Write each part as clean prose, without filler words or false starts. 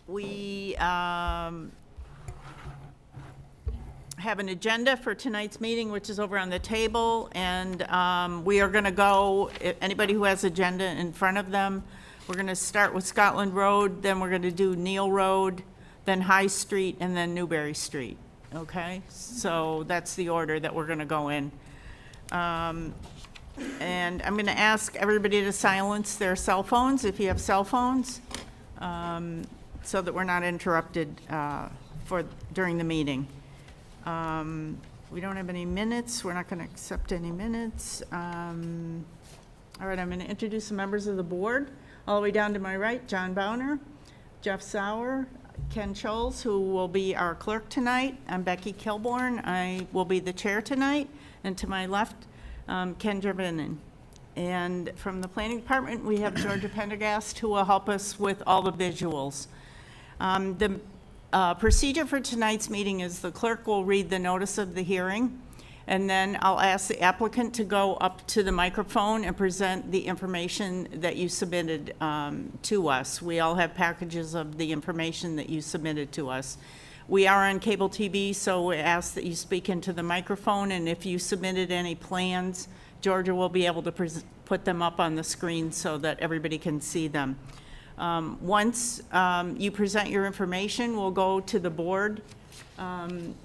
We have an agenda for tonight's meeting, which is over on the table, and we are going to go, anybody who has agenda in front of them, we're going to start with Scotland Road, then we're going to do Neal Road, then High Street, and then Newbury Street, okay? So that's the order that we're going to go in. And I'm going to ask everybody to silence their cell phones, if you have cell phones, so that we're not interrupted during the meeting. We don't have any minutes. We're not going to accept any minutes. All right, I'm going to introduce the members of the board. All the way down to my right, John Bowner, Jeff Sauer, Ken Scholes, who will be our clerk tonight. I'm Becky Kilborn. I will be the chair tonight. And to my left, Ken Jervinen. And from the planning department, we have Georgia Pendergast, who will help us with all the visuals. The procedure for tonight's meeting is the clerk will read the notice of the hearing, and then I'll ask the applicant to go up to the microphone and present the information that you submitted to us. We all have packages of the information that you submitted to us. We are on cable TV, so we ask that you speak into the microphone, and if you submitted any plans, Georgia will be able to put them up on the screen so that everybody can see them. Once you present your information, we'll go to the board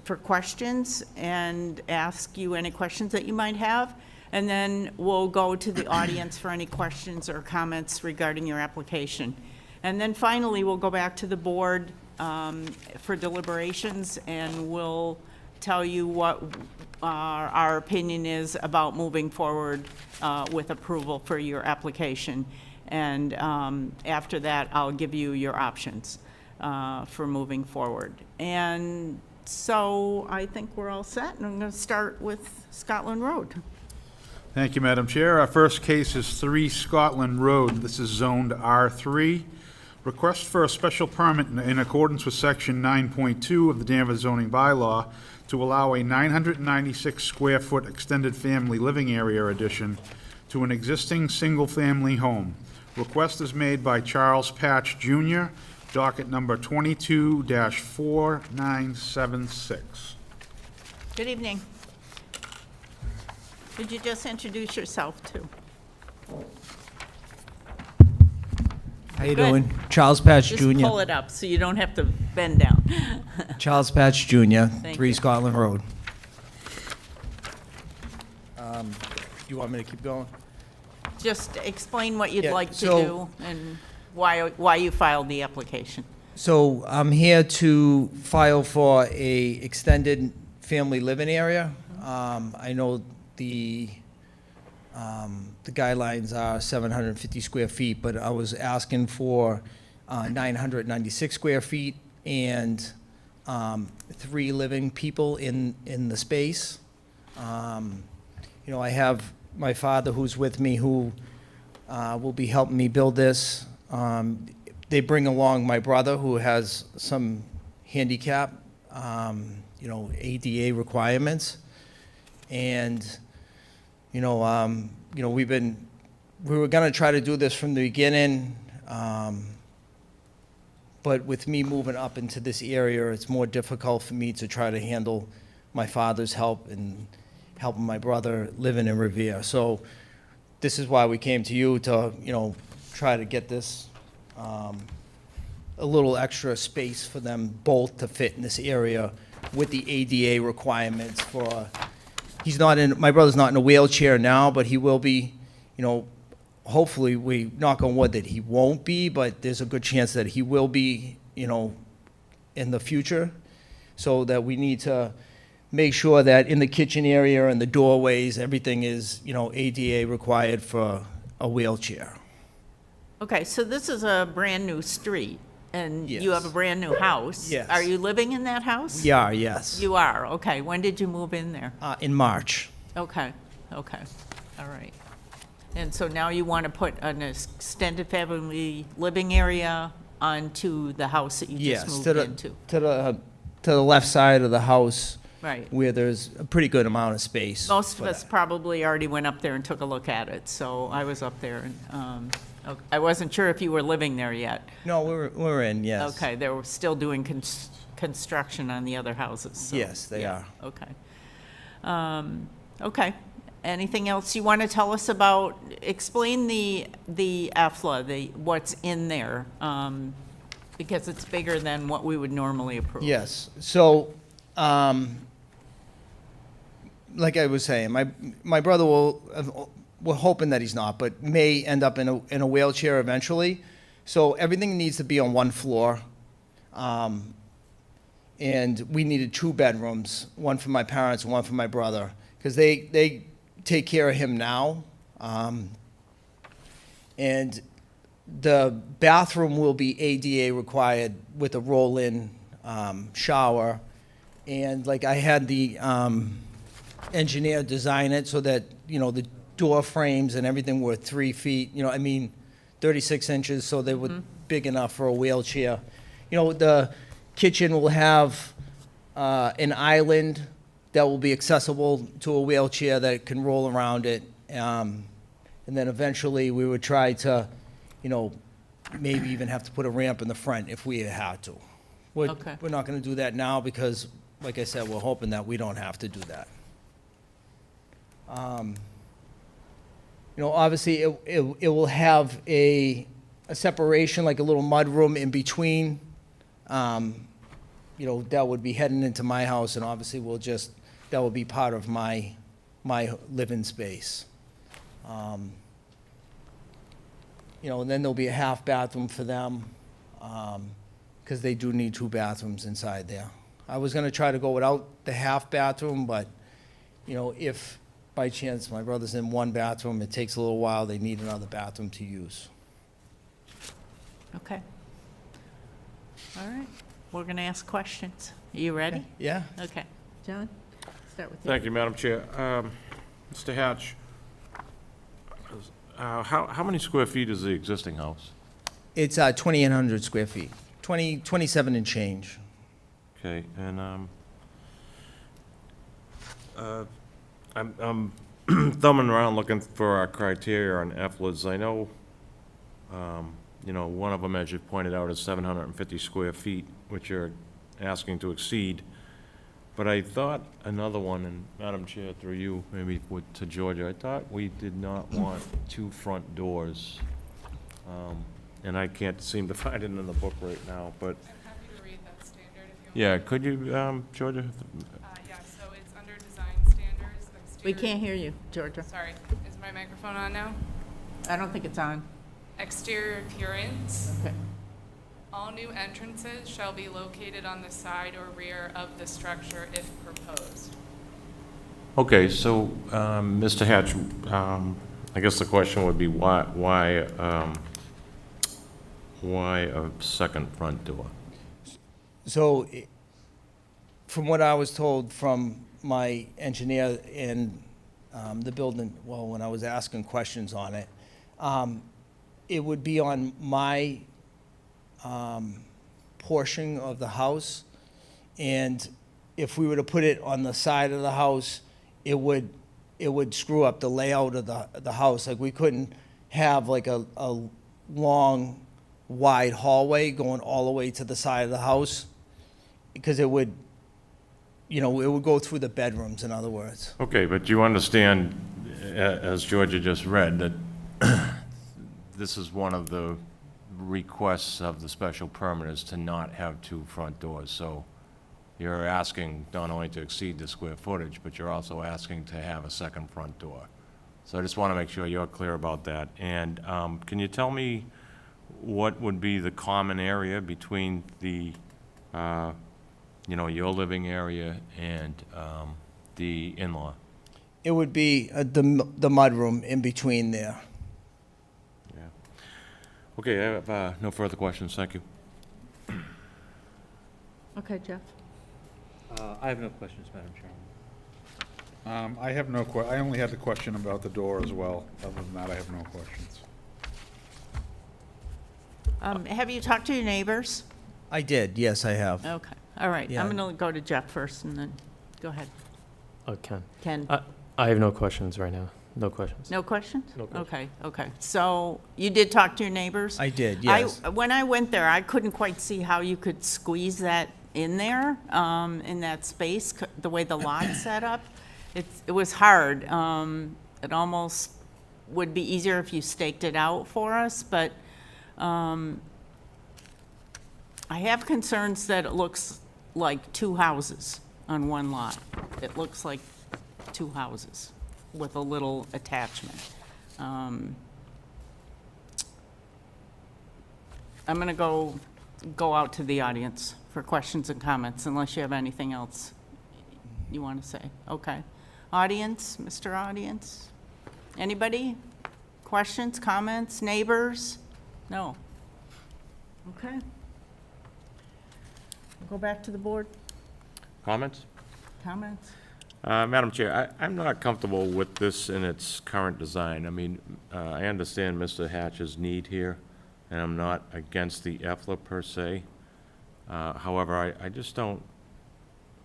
for questions and ask you any questions that you might have, and then we'll go to the audience for any questions or comments regarding your application. And then finally, we'll go back to the board for deliberations, and we'll tell you what our opinion is about moving forward with approval for your application. And after that, I'll give you your options for moving forward. And so I think we're all set, and I'm going to start with Scotland Road. Thank you, Madam Chair. Our first case is 3 Scotland Road. This is zoned R3. Request for a special permit in accordance with Section 9.2 of the Danvers Zoning Bylaw to allow a 996 square foot extended family living area addition to an existing single-family home. Request is made by Charles Patch Jr., docket number 22-4976. Good evening. Could you just introduce yourself, too? How you Good. doing? Charles Patch Just Jr. pull it up so you don't have to bend down. Charles Patch Jr., Thank 3 you. Scotland Road. You want me to keep going? Just explain what you'd Yeah, like to so- do and why you filed the application. So I'm here to file for a extended family living area. I know the guidelines are 750 square feet, but I was asking for 996 square feet and 3 living people in the space. You know, I have my father who's with me who will be helping me build this. They bring along my brother who has some handicap, you know, ADA requirements. And, you know, we were gonna try to do this from the beginning, but with me moving up into this area, it's more difficult for me to try to handle my father's help and helping my brother living in Revere. So this is why we came to you to, you know, try to get this a little extra space for them both to fit in this area with the ADA requirements for, my brother's not in a wheelchair now, but he will be, you know, hopefully we knock on wood that he won't be, but there's a good chance that he will be, you know, in the future. So that we need to make sure that in the kitchen area and the doorways, everything is, you know, ADA required for a wheelchair. Okay, so this is a brand-new street, and you Yes. have a brand-new house. Yes. Are you living in that house? We are, yes. You are, okay. When did you move in there? In March. Okay, all right. And so now you want to put an extended family living area onto the house that you just Yes, moved to into? the left side of the house Right. where there's a pretty good amount of space. Most of for us that. probably already went up there and took a look at it, so I was up there, and I wasn't sure if you were living there yet. No, we're in, yes. Okay, they were still doing construction on the other houses. So, Yes, they yeah, are. Okay. Okay. Anything else you want to tell us about? Explain the EFLA, what's in there, because it's bigger than what we would normally approve. Yes, so, like I was saying, my brother we're hoping that he's not, but may end up in a wheelchair eventually. So everything needs to be on one floor. And we needed 2 bedrooms, one for my parents and one for my brother, because they take care of him now. And the bathroom will be ADA required with a roll-in shower. And like I had the engineer design it so that, the door frames and everything were 3 feet, 36 inches, so they were big enough for a wheelchair. The kitchen will have an island that will be accessible to a wheelchair that can roll around it. And then eventually we would try to, maybe even have to put a ramp in the front if we had to. Okay. We're not gonna do that now because, like I said, we're hoping that we don't have to do that. Obviously, it will have a separation, like a little mudroom in between. That would be heading into my house, and obviously that will be part of my living space. And then there'll be a half bathroom for them, because they do need 2 bathrooms inside there. I was gonna try to go without the half bathroom, but, if by chance my brother's in 1 bathroom, it takes a little while, they need another bathroom to use. Okay. All right. We're going to ask questions. Are you ready? Yeah? Okay. John, start with you. Thank you, Madam Chair. Mr. Hatch, how many square feet is the existing house? It's 2,800 square feet, 27 and change. Okay, and I'm thumbing around looking for our criteria on EFLAs. I know, one of them, as you pointed out, is 750 square feet, which you're asking to exceed. But I thought another one, and Madam Chair, through you, maybe to Georgia, I thought we did not want 2 front doors. And I can't seem to find it in the book right now, but, I'm happy to read that standard if you want. yeah, could you, Georgia? Yeah, so it's under design standards. We exterior- can't hear you, Georgia. Sorry, is my microphone on now? I don't think it's on. Exterior appearance. Okay. All new entrances shall be located on the side or rear of the structure if proposed. Okay, so, Mr. Hatch, I guess the question would be why a second front door? So, from what I was told from my engineer in the building, when I was asking questions on it, it would be on my portion of the house, and if we were to put it on the side of the house, it would screw up the layout of the house. Like, we couldn't have like a long, wide hallway going all the way to the side of the house, because it would go through the bedrooms, in other words. Okay, but you understand, as Georgia just read, that this is one of the requests of the special permit is to not have 2 front doors. So you're asking not only to exceed the square footage, but you're also asking to have a second front door. So I just want to make sure you're clear about that. And can you tell me what would be the common area between the, your living area and the in-law? It would be the mudroom in between there. Yeah. Okay, I have no further questions. Thank you. Okay, Jeff. I have no questions, Madam Chairman. I have I only had the question about the door as well. Other than that, I have no questions. Have you talked to your neighbors? I did, yes, I have. Okay. All right. Yeah. I'm going to go to Jeff first, and then go ahead. Oh, Ken. Ken. I have no questions right now. No questions. No questions? No questions. Okay, okay. So you did talk to your neighbors? I did, yes. When I went there, I couldn't quite see how you could squeeze that in there, in that space, the way the lot's set up. It was hard. It almost would be easier if you staked it out for us, but I have concerns that it looks like two houses on one lot. It looks like two houses with a little attachment. I'm going to go out to the audience for questions and comments, unless you have anything else you want to say. Okay. Audience, Mr. Audience? Anybody? Questions, comments, neighbors? No? Okay. We'll go back to the board. Comments? Comments? Madam Chair, I'm not comfortable with this in its current design. I mean, I understand Mr. Hatch's need here, and I'm not against the EFLA per se. However, I just don't,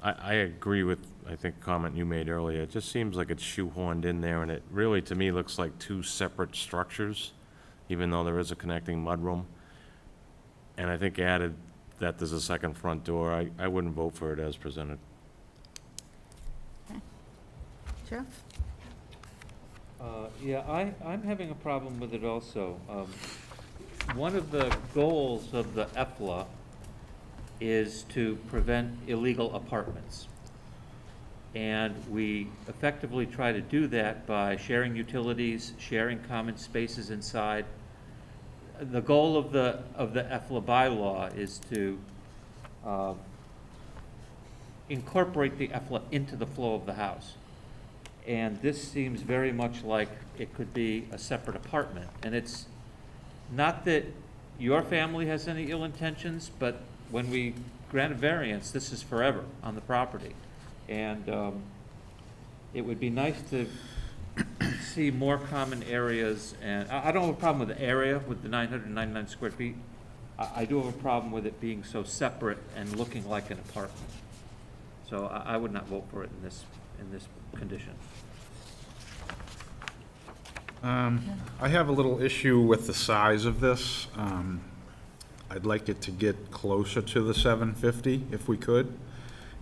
I agree with, I think, a comment you made earlier. It just seems like it's shoehorned in there, and it really, to me, looks like two separate structures, even though there is a connecting mudroom. And I think added that there's a second front door, I wouldn't vote for it as presented. Jeff? Yeah, I'm having a problem with it also. One of the goals of the EFLA is to prevent illegal apartments. And we effectively try to do that by sharing utilities, sharing common spaces inside. The goal of the EFLA bylaw is to incorporate the EFLA into the flow of the house. And this seems very much like it could be a separate apartment. And it's not that your family has any ill intentions, but when we grant a variance, this is forever on the property. And it would be nice to see more common areas. And I don't have a problem with the area, with the 999 square feet. I do have a problem with it being so separate and looking like an apartment. So I would not vote for it in this condition. I have a little issue with the size of this. I'd like it to get closer to the 750 if we could.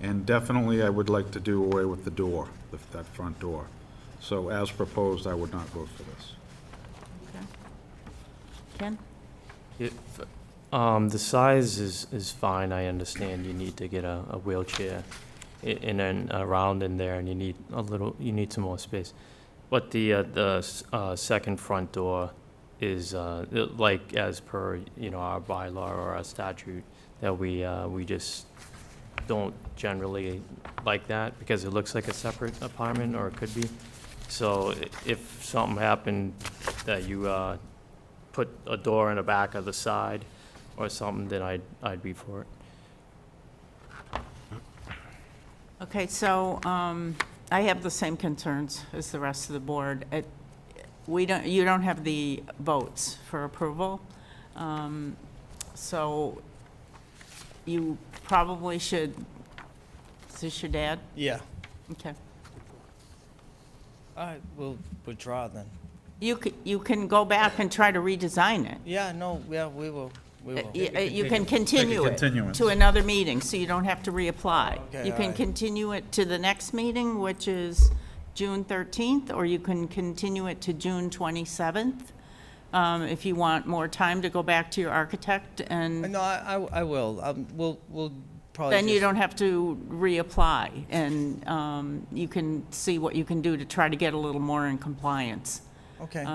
And definitely, I would like to do away with the door, that front door. So as proposed, I would not vote for this. Okay. Ken? The size is fine. I understand you need to get a wheelchair in and around in there, and you need some more space. But the second front door is like as per our bylaw or our statute that we just don't generally like that because it looks like a separate apartment, or it could be. So if something happened that you put a door in the back of the side or something, then I'd be for it. Okay, so I have the same concerns as the rest of the board. You don't have the votes for approval, so you probably should. Is this your dad? Yeah. Okay. All right, we'll withdraw then. You can go back and try to redesign it. Yeah, no, yeah, we will. You can continue it continuance. to another meeting, so you don't have to reapply. Okay, You all can right. continue it to the next meeting, which is June 13th, or you can continue it to June 27th, if you want more time to go back to your architect, and No, I will. We'll probably then you just- don't have to reapply, and you can see what you can do to try to get a little more in compliance. Okay.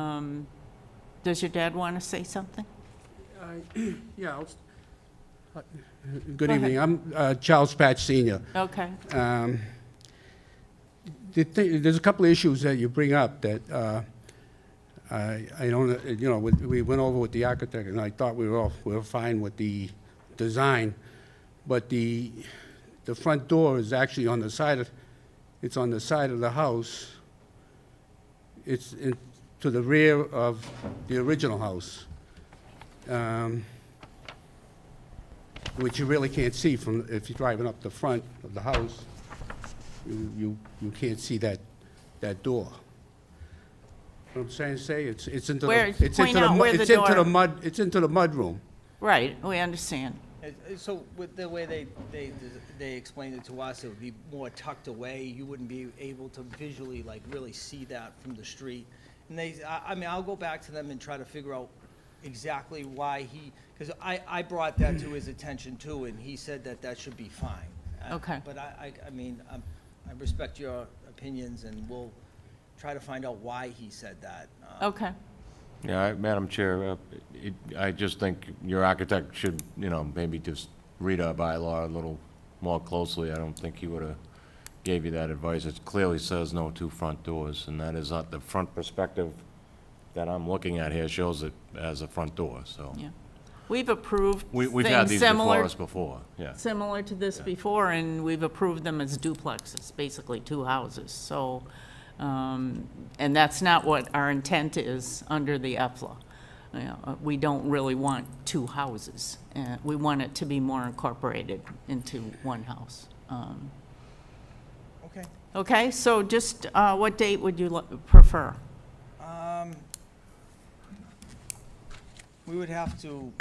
Does your dad want to say something? Yeah. Good Go ahead. evening. I'm Charles Patch Sr. Okay. There's a couple of issues that you bring up that I don't, we went over with the architect, and I thought we were fine with the design, but the front door is actually on the side of, it's on the side of the house. It's to the rear of the original house. Which you really can't see from, if you're driving up the front of the house, you can't see that door. What I'm saying, it's into Where- the, it's point into the, out mu- where the it's into the door- mud, it's into the mud room. Right, we understand. So with the way they explained it to us, it would be more tucked away. You wouldn't be able to visually, like, really see that from the street. And I mean, I'll go back to them and try to figure out exactly why because I brought that to his attention too, and he said that should be fine. Okay. But I mean, I respect your opinions, and we'll try to find out why he said that. Okay, Yeah, Madam Chair, I just think your architect should, maybe just read our bylaw a little more closely. I don't think he would have gave you that advice. It clearly says no two front doors, and that is not the front perspective that I'm looking at here shows it as a front door, so. yeah. We've approved We've had things these before similar, us before, yeah. similar to this before, and we've approved them as duplexes, basically two houses, so, and that's not what our intent is under the EFLA. You know, we don't really want two houses. We want it to be more incorporated into one house. Okay. Okay, so just, what date would you prefer? We would have to,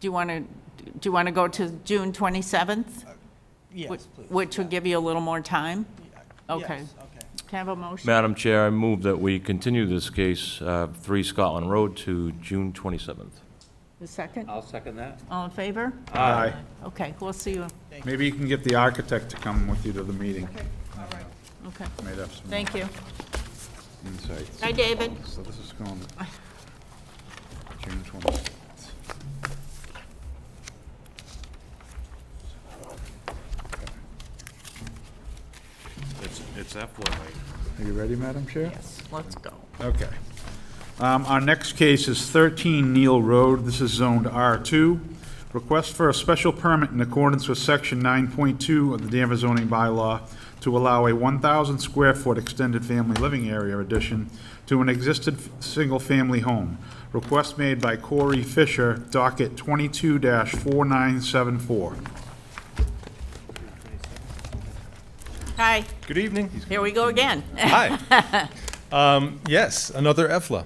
Do you want to go to June 27th? yes, Which- please. Which would give you a little more time? Yeah, Okay. yes, okay. Can I have a motion? Madam Chair, I move that we continue this case, 3 Scotland Road, to June 27th. A second? I'll second that. All in favor? Aye. Okay, we'll see you. Maybe you can get the architect to come with you to the meeting. Okay, Might have some thank you. insights. Hi, David. So this is going to June 27th. It's F-1, Are you ready, Madam Chair? Yes, let's go. Okay. Our next case is 13 Neal Road. This is zoned R2. Request for a special permit in accordance with Section 9.2 of the Danvers Zoning Bylaw to allow a 1,000 square foot extended family living area addition to an existing single-family home. Request made by Corey Fisher, docket 22-4974. Hi, Good evening. here we go again. Hi. Yes, another EFLA.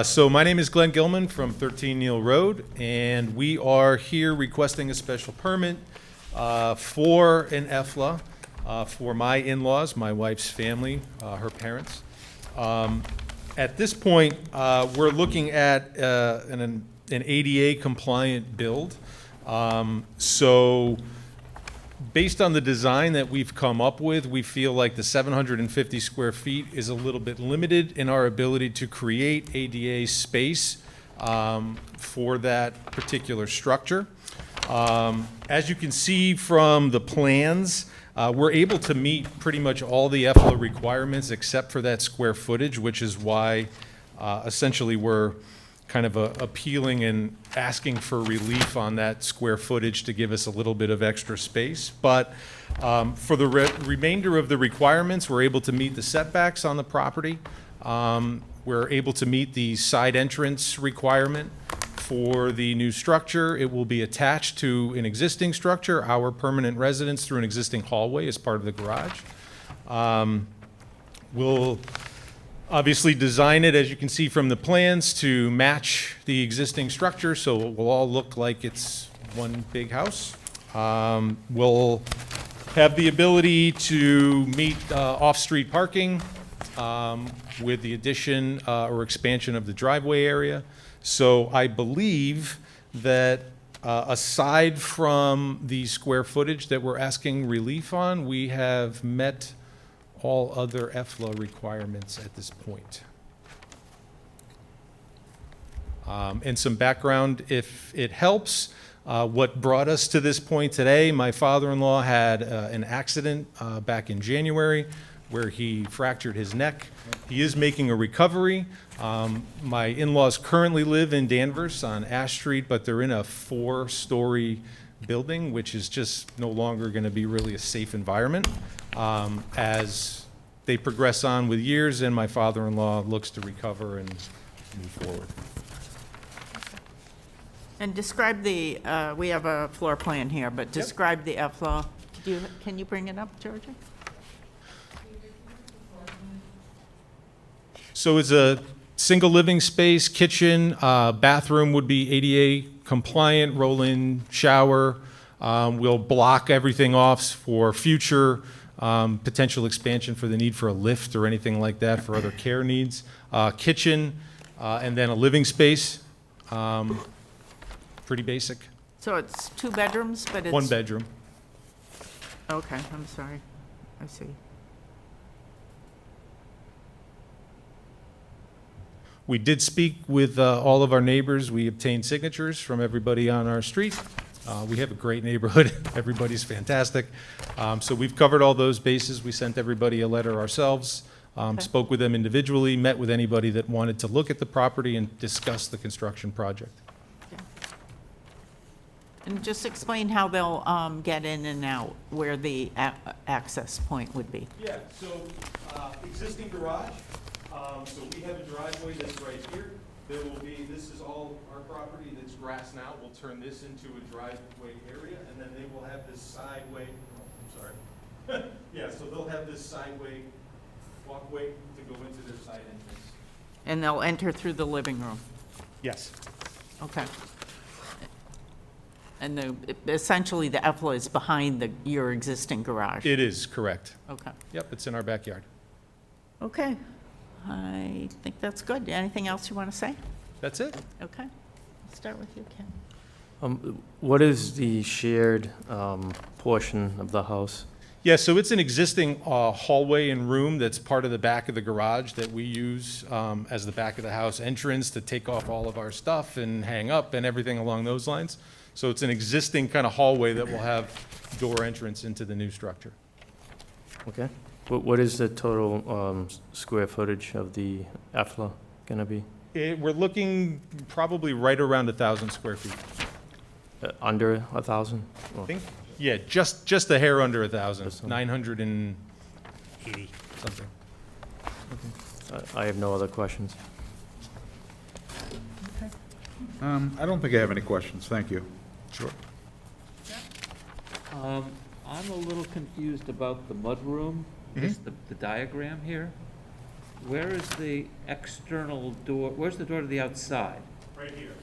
So my name is Glenn Gilman from 13 Neal Road, and we are here requesting a special permit for an EFLA for my in-laws, my wife's family, her parents. At this point, we're looking at an ADA compliant build. So based on the design that we've come up with, we feel like the 750 square feet is a little bit limited in our ability to create ADA space for that particular structure. As you can see from the plans, we're able to meet pretty much all the EFLA requirements except for that square footage, which is why essentially we're kind of appealing and asking for relief on that square footage to give us a little bit of extra space. But for the remainder of the requirements, we're able to meet the setbacks on the property. We're able to meet the side entrance requirement for the new structure. It will be attached to an existing structure, our permanent residence, through an existing hallway as part of the garage. We'll obviously design it, as you can see from the plans, to match the existing structure, so it will all look like it's one big house. We'll have the ability to meet off-street parking with the addition or expansion of the driveway area. So I believe that aside from the square footage that we're asking relief on, we have met all other EFLA requirements at this point. And some background, if it helps, what brought us to this point today, my father-in-law had an accident back in January where he fractured his neck. He is making a recovery. My in-laws currently live in Danvers on Ash Street, but they're in a 4-story building, which is just no longer going to be really a safe environment as they progress on with years and my father-in-law looks to recover and move forward. And describe the, we have a floor plan here, but describe the EFLA. Can you bring it up, Georgia? So it's a single living space, kitchen, bathroom would be ADA compliant, roll-in shower. We'll block everything off for future potential expansion for the need for a lift or anything like that for other care needs. Kitchen, and then a living space. Pretty basic. So it's 2 bedrooms, but it's... 1 bedroom. Okay, I'm sorry. I see. We did speak with all of our neighbors. We obtained signatures from everybody on our street. We have a great neighborhood. Everybody's fantastic. So we've covered all those bases. We sent everybody a letter ourselves, spoke with them individually, met with anybody that wanted to look at the property and discuss the construction project. And just explain how they'll get in and out, where the access point would be. Yeah, so existing garage. So we have a driveway that's right here. There will be, this is all our property that's grass now. We'll turn this into a driveway area, and then they will have this sideway, oh, I'm sorry. Yeah, so they'll have this sideway walkway to go into their side entrance. And they'll enter through the living room. Yes. Okay. And essentially, the EFLA is behind your existing garage? It is, correct. Okay. Yep, it's in our backyard. Okay. I think that's good. Anything else you want to say? That's it. Okay. Let's start with you, Ken. What is the shared portion of the house? Yeah, so it's an existing hallway and room that's part of the back of the garage that we use as the back of the house entrance to take off all of our stuff and hang up and everything along those lines. So it's an existing kind of hallway that will have door entrance into the new structure. Okay. What is the total square footage of the EFLA going to be? We're looking probably right around 1,000 square feet. Under 1,000? I think, yeah, just a hair under 1,000, 980 something. I have no other questions. I don't think I have any questions, thank you. Sure. I'm a little confused about the mudroom, just the diagram here. Where is the external door, where's the door to the outside? Right here.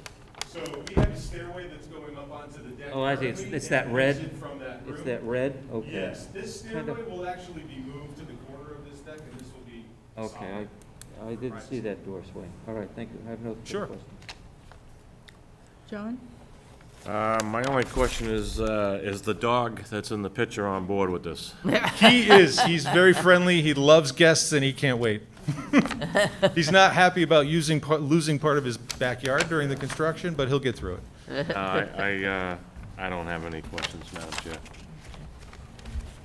So we have a stairway that's going up onto the deck. Oh, I see. currently, It's and that an red? exit from that It's room. that red? Okay. Yes, this Kind of- stairway will actually be moved to the corner of this deck, and this will be Okay, I didn't see that door swing. All right, thank you. I have no further Sure. questions. John? My only question is the dog that's in the picture on board with this? He is. He's very friendly. He loves guests, and he can't wait. He's not happy about losing part of his backyard during the construction, but he'll get through it. I don't have any questions, Madam Chair.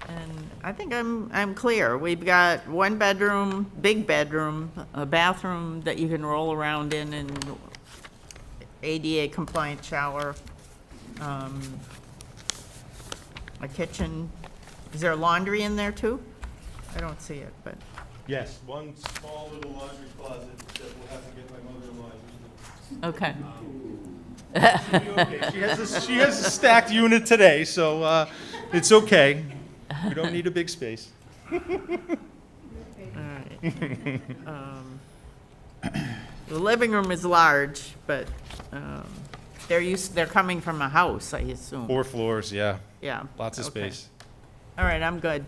And I think I'm clear. We've got 1 bedroom, big bedroom, a bathroom that you can roll around in, and ADA compliant shower, a kitchen. Is there laundry in there too? I don't see it, but, Yes, one small little laundry closet that we'll have to get my mother-in-law used. okay. Okay. She has a stacked unit today, so it's okay. We don't need a big space. All right. The living room is large, but they're coming from a house, I assume. 4 floors, yeah, Yeah. lots of okay. space. All right, I'm good.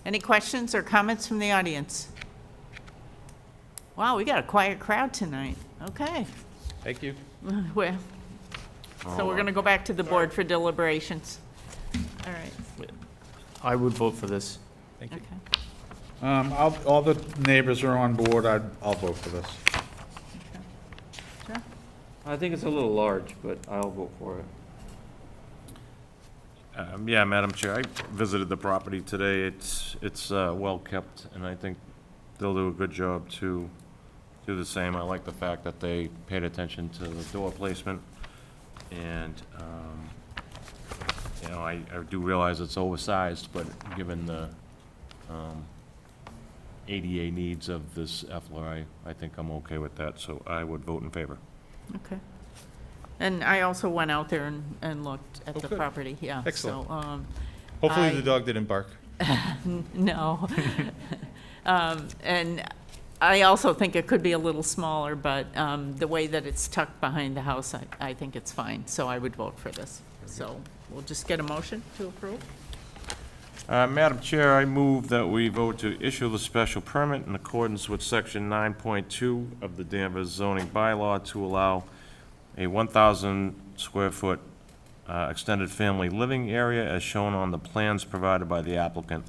Any questions or comments from the audience? Wow, we got a quiet crowd tonight. Okay. Thank you. Well, so we're going to go back to the board for deliberations. All right. I would vote for this. Thank you. Okay. All the neighbors are on board, I'll vote for this. Sure. I think it's a little large, but I'll vote for it. Yeah, Madam Chair, I visited the property today. It's well-kept, and I think they'll do a good job to do the same. I like the fact that they paid attention to the door placement, and, you know, I do realize it's oversized, but given the ADA needs of this EFLA, I think I'm okay with that, so I would vote in favor. Okay. And I also went out there and looked at Oh, the good. property, yeah. Excellent. So, Hopefully I- the dog didn't bark. no. And I also think it could be a little smaller, but the way that it's tucked behind the house, I think it's fine, so I would vote for this. So we'll just get a motion to approve. Madam Chair, I move that we vote to issue the special permit in accordance with Section 9.2 of the Danvers Zoning Bylaw to allow a 1,000 square foot extended family living area as shown on the plans provided by the applicant.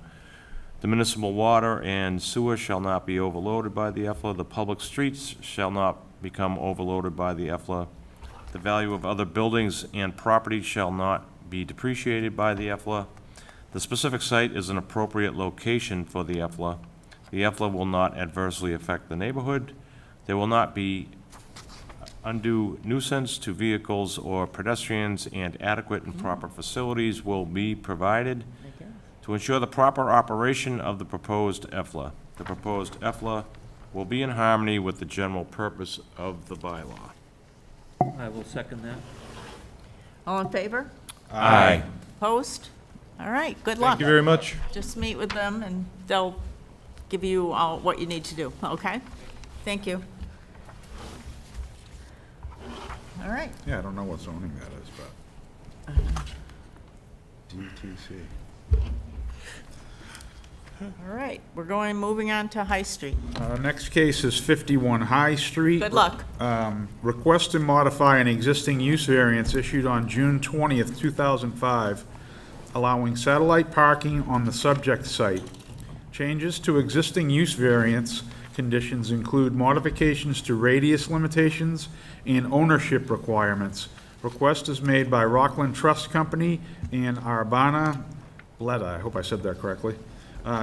The municipal water and sewer shall not be overloaded by the EFLA. The public streets shall not become overloaded by the EFLA. The value of other buildings and property shall not be depreciated by the EFLA. The specific site is an appropriate location for the EFLA. The EFLA will not adversely affect the neighborhood. There will not be undue nuisance to vehicles or pedestrians, and adequate and proper facilities will be provided to ensure the proper operation of the proposed EFLA. The proposed EFLA will be in harmony with the general purpose of the bylaw. I will second that. All in favor? Aye. Opposed? All right, good luck. Thank you very much. Just meet with them, and they'll give you all what you need to do, okay? Thank you. All right. Yeah, I don't know what zoning that is, but. DTC. All right, moving on to High Street. Next case is 51 High Street. Good luck. Request to modify an existing use variance issued on June 20th, 2005, allowing satellite parking on the subject site. Changes to existing use variance conditions include modifications to radius limitations and ownership requirements. Request is made by Rockland Trust Company and Arbana Bleda, I hope I said that correctly,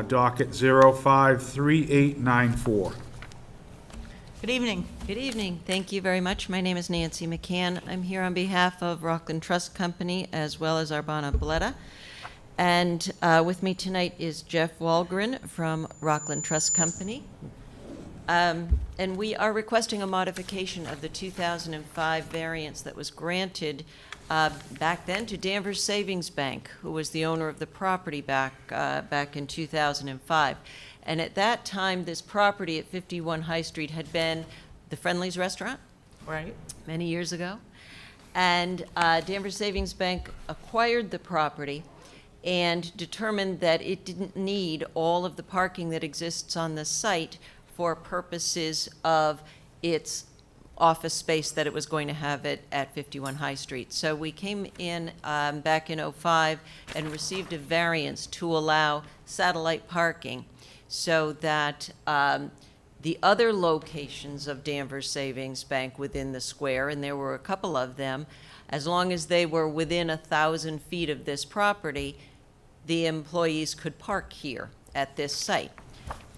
docket 053894. Good evening. Good evening. Thank you very much. My name is Nancy McCann. I'm here on behalf of Rockland Trust Company as well as Arbana Bleda. And with me tonight is Jeff Walgren from Rockland Trust Company. And we are requesting a modification of the 2005 variance that was granted back then to Danvers Savings Bank, who was the owner of the property back in 2005. And at that time, this property at 51 High Street had been the Friendly's Restaurant. Right. Many years ago. And Danvers Savings Bank acquired the property and determined that it didn't need all of the parking that exists on the site for purposes of its office space that it was going to have at 51 High Street. So we came in back in '05 and received a variance to allow satellite parking so that the other locations of Danvers Savings Bank within the square, and there were a couple of them, as long as they were within 1,000 feet of this property, the employees could park here at this site.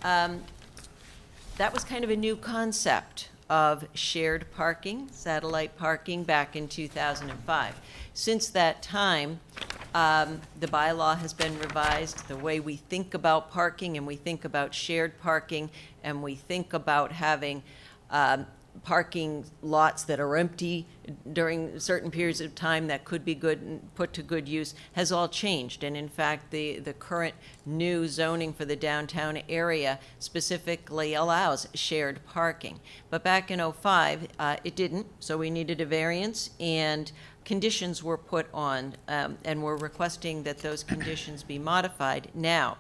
That was kind of a new concept of shared parking, satellite parking, back in 2005. Since that time, the bylaw has been revised, the way we think about parking, and we think about shared parking, and we think about having parking lots that are empty during certain periods of time that could be put to good use, has all changed. And in fact, the current new zoning for the downtown area specifically allows shared parking. But back in '05, it didn't, so we needed a variance, and conditions were put on, and we're requesting that those conditions be modified now,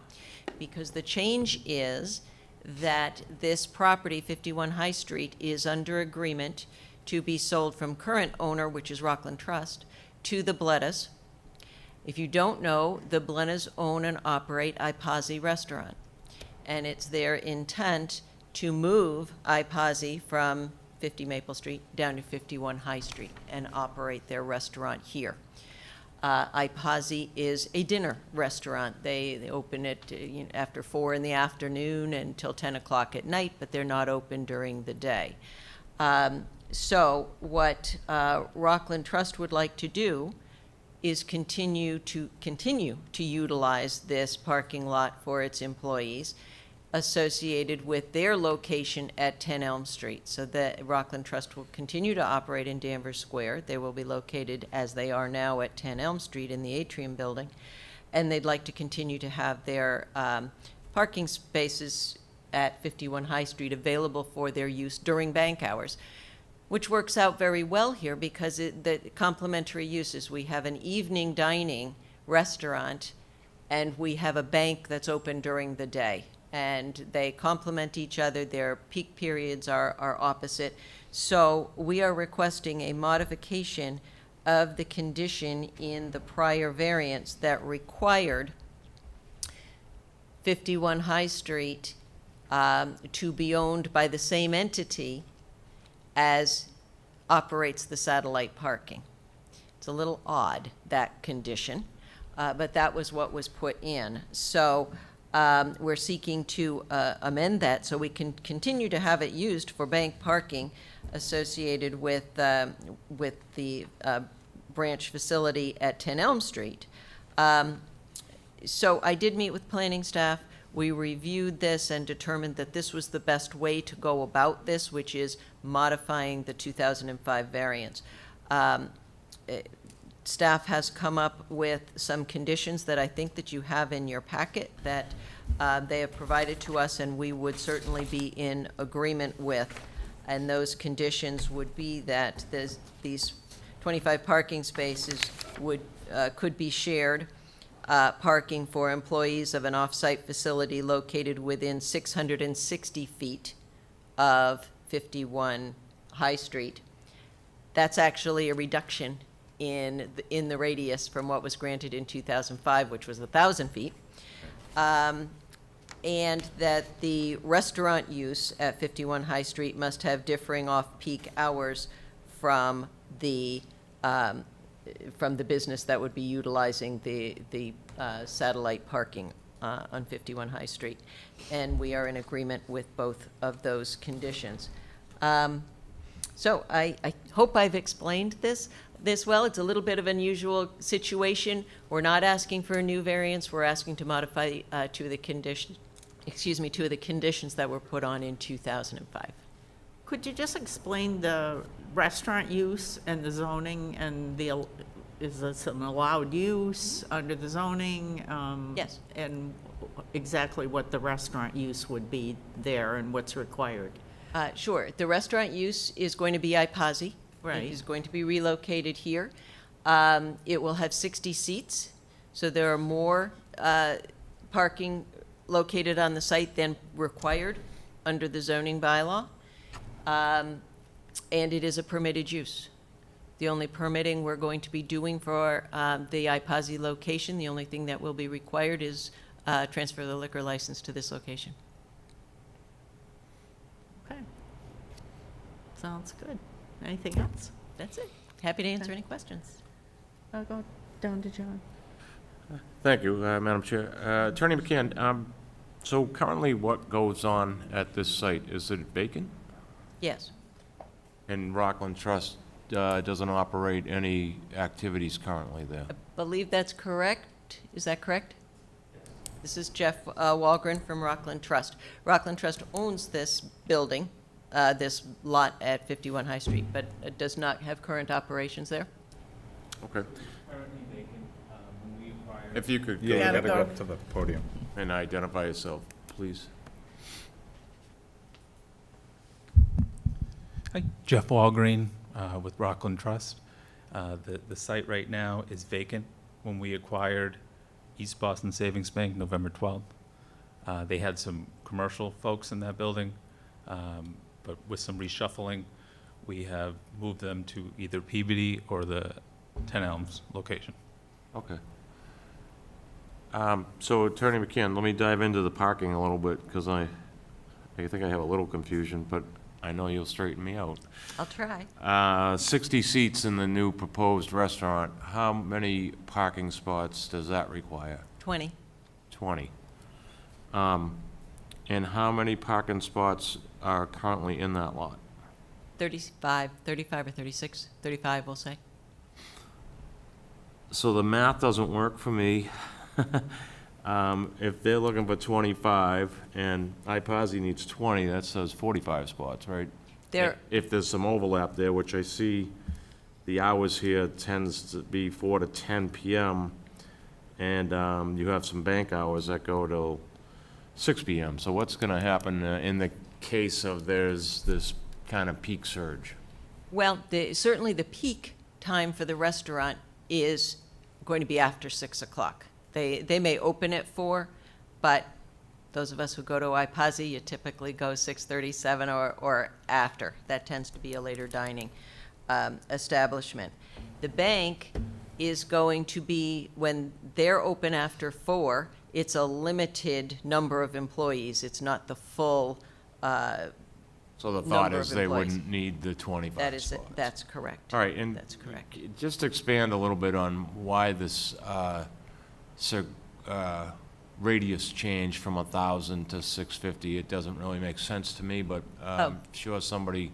because the change is that this property, 51 High Street, is under agreement to be sold from current owner, which is Rockland Trust, to the Bledas. If you don't know, the Bledas own and operate Ipazi Restaurant, and it's their intent to move Ipazi from 50 Maple Street down to 51 High Street and operate their restaurant here. Ipazi is a dinner restaurant. They open it after 4 in the afternoon until 10 o'clock at night, but they're not open during the day. So what Rockland Trust would like to do is continue to utilize this parking lot for its employees associated with their location at 10 Elm Street. So the Rockland Trust will continue to operate in Danvers Square. They will be located, as they are now, at 10 Elm Street in the Atrium Building. And they'd like to continue to have their parking spaces at 51 High Street available for their use during bank hours, which works out very well here because the complementary uses, we have an evening dining restaurant and we have a bank that's open during the day. And they complement each other. Their peak periods are opposite. So we are requesting a modification of the condition in the prior variance that required 51 High Street to be owned by the same entity as operates the satellite parking. It's a little odd, that condition, but that was what was put in. So we're seeking to amend that so we can continue to have it used for bank parking associated with the branch facility at 10 Elm Street. So I did meet with planning staff. We reviewed this and determined that this was the best way to go about this, which is modifying the 2005 variance. Staff has come up with some conditions that I think that you have in your packet that they have provided to us, and we would certainly be in agreement with. And those conditions would be that these 25 parking spaces could be shared parking for employees of an off-site facility located within 660 feet of 51 High Street. That's actually a reduction in the radius from what was granted in 2005, which was 1,000 feet. And that the restaurant use at 51 High Street must have differing off-peak hours from the business that would be utilizing the satellite parking on 51 High Street. And we are in agreement with both of those conditions. So I hope I've explained this well. It's a little bit of an unusual situation. We're not asking for a new variance. We're asking to modify two of the conditions that were put on in 2005. Could you just explain the restaurant use and the zoning and is this an allowed use under the zoning? Yes. And exactly what the restaurant use would be there and what's required? Sure. The restaurant use is going to be iPosi. Right. It is going to be relocated here. It will have 60 seats, so there are more parking located on the site than required under the zoning bylaw. And it is a permitted use. The only permitting we're going to be doing for the iPosi location, the only thing that will be required is transfer the liquor license to this location. Okay. Sounds good. Anything else? That's it. Happy to answer any questions. I'll go down to John. Thank you, Madam Chair. Attorney McCann, so currently what goes on at this site? Is it vacant? Yes. And Rockland Trust doesn't operate any activities currently there? I believe that's correct. Is that correct? This is Jeff Walgren from Rockland Trust. Rockland Trust owns this building, this lot at 51 High Street, but it does not have current operations there. Okay. If you could Yeah, you Yeah, gotta go go. up to the podium. and identify yourself, please. Hi, Jeff Walgreen with Rockland Trust. The site right now is vacant. When we acquired East Boston Savings Bank November 12th, they had some commercial folks in that building, but with some reshuffling, we have moved them to either Peabody or the 10 Elms location. Okay. So Attorney McCann, let me dive into the parking a little bit, because I think I have a little confusion, but I know you'll straighten me out. I'll try. 60 seats in the new proposed restaurant. How many parking spots does that require? 20. 20. And how many parking spots are currently in that lot? 35 or 36. 35, we'll say. So the math doesn't work for me. If they're looking for 25 and iPosi needs 20, that says 45 spots, right? There, If there's some overlap there, which I see the hours here tends to be 4 to 10 PM, and you have some bank hours that go till 6 PM. So what's going to happen in the case of there's this kind of peak surge? Well, certainly the peak time for the restaurant is going to be after 6 o'clock. They may open at 4, but those of us who go to Ipazi, you typically go 6:37 or after. That tends to be a later dining establishment. The bank is going to be, when they're open after 4, it's a limited number of employees. It's not the full So the thought number is of they employees. wouldn't need the 25 spots. That's correct. All right, and That's correct. just expand a little bit on why this radius change from 1,000 to 650. It doesn't really make sense to me, but I'm sure somebody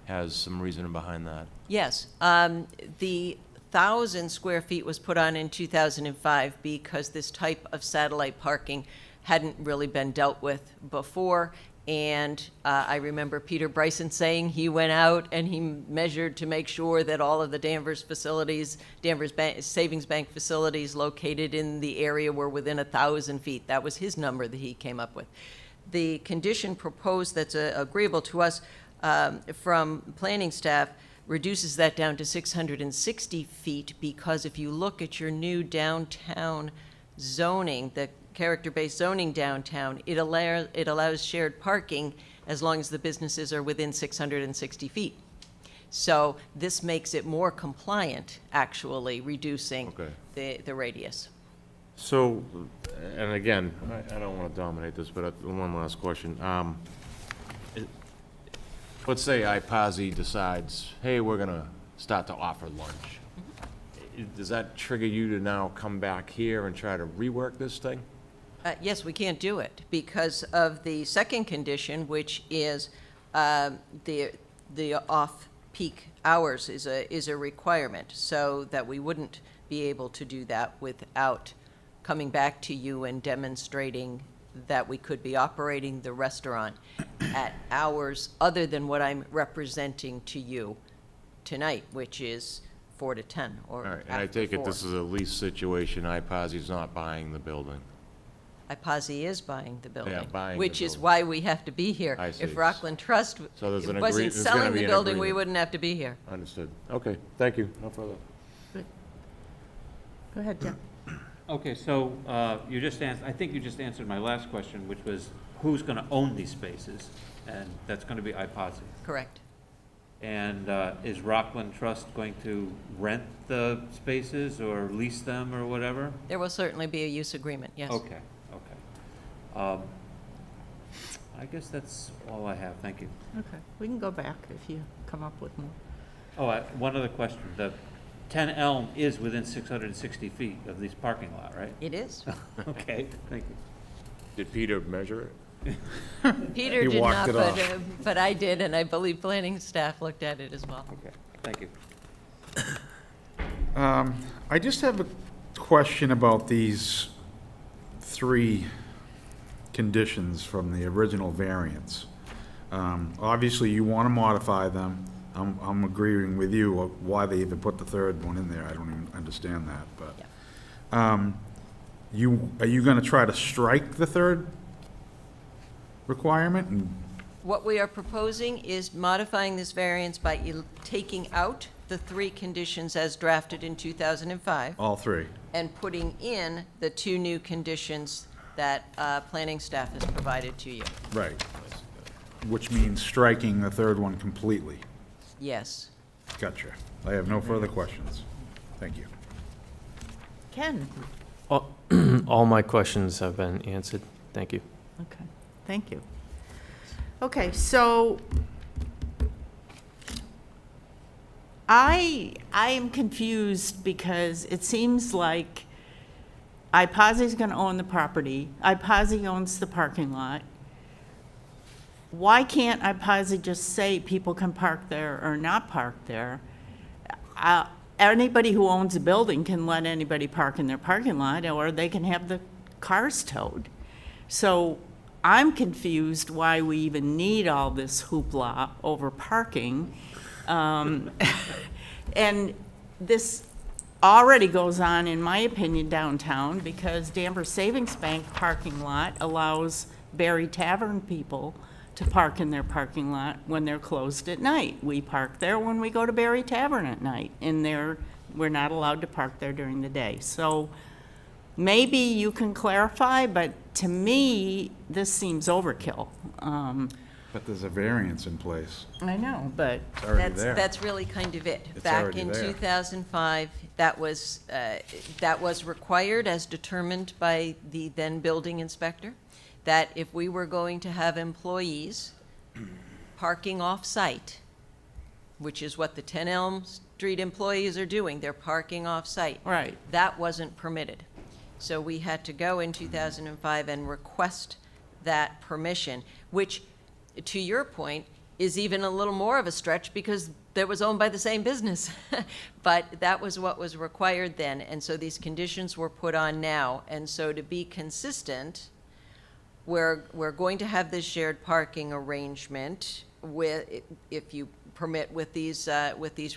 has some reasoning behind that. Yes, the 1,000 square feet was put on in 2005 because this type of satellite parking hadn't really been dealt with before. And I remember Peter Bryson saying he went out and he measured to make sure that all of the Danvers facilities, Danvers Savings Bank facilities located in the area were within 1,000 feet. That was his number that he came up with. The condition proposed that's agreeable to us from planning staff reduces that down to 660 feet, because if you look at your new downtown zoning, the character-based zoning downtown, it allows shared parking as long as the businesses are within 660 feet. So this makes it more compliant, actually, reducing the radius. So, and again, I don't want to dominate this, but one last question. Let's say Ipazi decides, hey, we're going to start to offer lunch. Does that trigger you to now come back here and try to rework this thing? Yes, we can't do it because of the second condition, which is the off-peak hours is a requirement, so that we wouldn't be able to do that without coming back to you and demonstrating that we could be operating the restaurant at hours other than what I'm representing to you tonight, which is 4 to 10 or All right, after and I take it 4. this is a lease situation. Ipazi's not buying the building. Ipazi is buying the building. buying the which is building. why we have to be here. I see. If Rockland Trust So there's an wasn't there's gonna selling be the an building, we agreement. wouldn't have to be here. Understood. Okay, thank you. No further. Go ahead, Jim. Okay, so you just I think you just answered my last question, which was who's going to own these spaces? And that's going to be Ipazi. Correct. And is Rockland Trust going to rent the spaces or lease them or whatever? There will certainly be a use agreement, yes. Okay, okay. I guess that's all I have, thank you. Okay, we can go back if you come up with more. Oh, one other question. The 10 Elm is within 660 feet of this parking lot, right? It is. Okay, thank you. Did Peter measure it? Peter He did walked not, it off. but I did, and I believe planning staff looked at it as well. Okay, thank you. I just have a question about these 3 conditions from the original variance. Obviously, you want to modify them. I'm agreeing with you of why they even put the third one in there. I don't even understand that, but. Are you going to try to strike the third requirement? And What we are proposing is modifying this variance by taking out the 3 conditions as drafted in 2005 all 3? and putting in the 2 new conditions that planning staff has provided to you. Right. Which means striking the third one completely. Yes. Gotcha. I have no further questions. Thank you. Ken? All my questions have been answered. Thank you. Okay, thank you. Okay, so I am confused because it seems like Ipazi's going to own the property. Ipazi owns the parking lot. Why can't Ipazi just say people can park there or not park there? Anybody who owns a building can let anybody park in their parking lot, or they can have the cars towed. So I'm confused why we even need all this hoopla over parking. And this already goes on, in my opinion, downtown, because Danvers Savings Bank parking lot allows Berry Tavern people to park in their parking lot when they're closed at night. We park there when we go to Berry Tavern at night, and we're not allowed to park there during the day. So maybe you can clarify, but to me, this seems overkill. But there's a variance in place. I know, but It's already there. That's really kind of it. It's Back already in there. 2005, that was required as determined by the then building inspector, that if we were going to have employees parking off-site, which is what the 10 Elm Street employees are doing, they're parking off-site. Right. That wasn't permitted. So we had to go in 2005 and request that permission, which, to your point, is even a little more of a stretch because that was owned by the same business. But that was what was required then, and so these conditions were put on now. And so to be consistent, we're going to have this shared parking arrangement with, if you permit, with these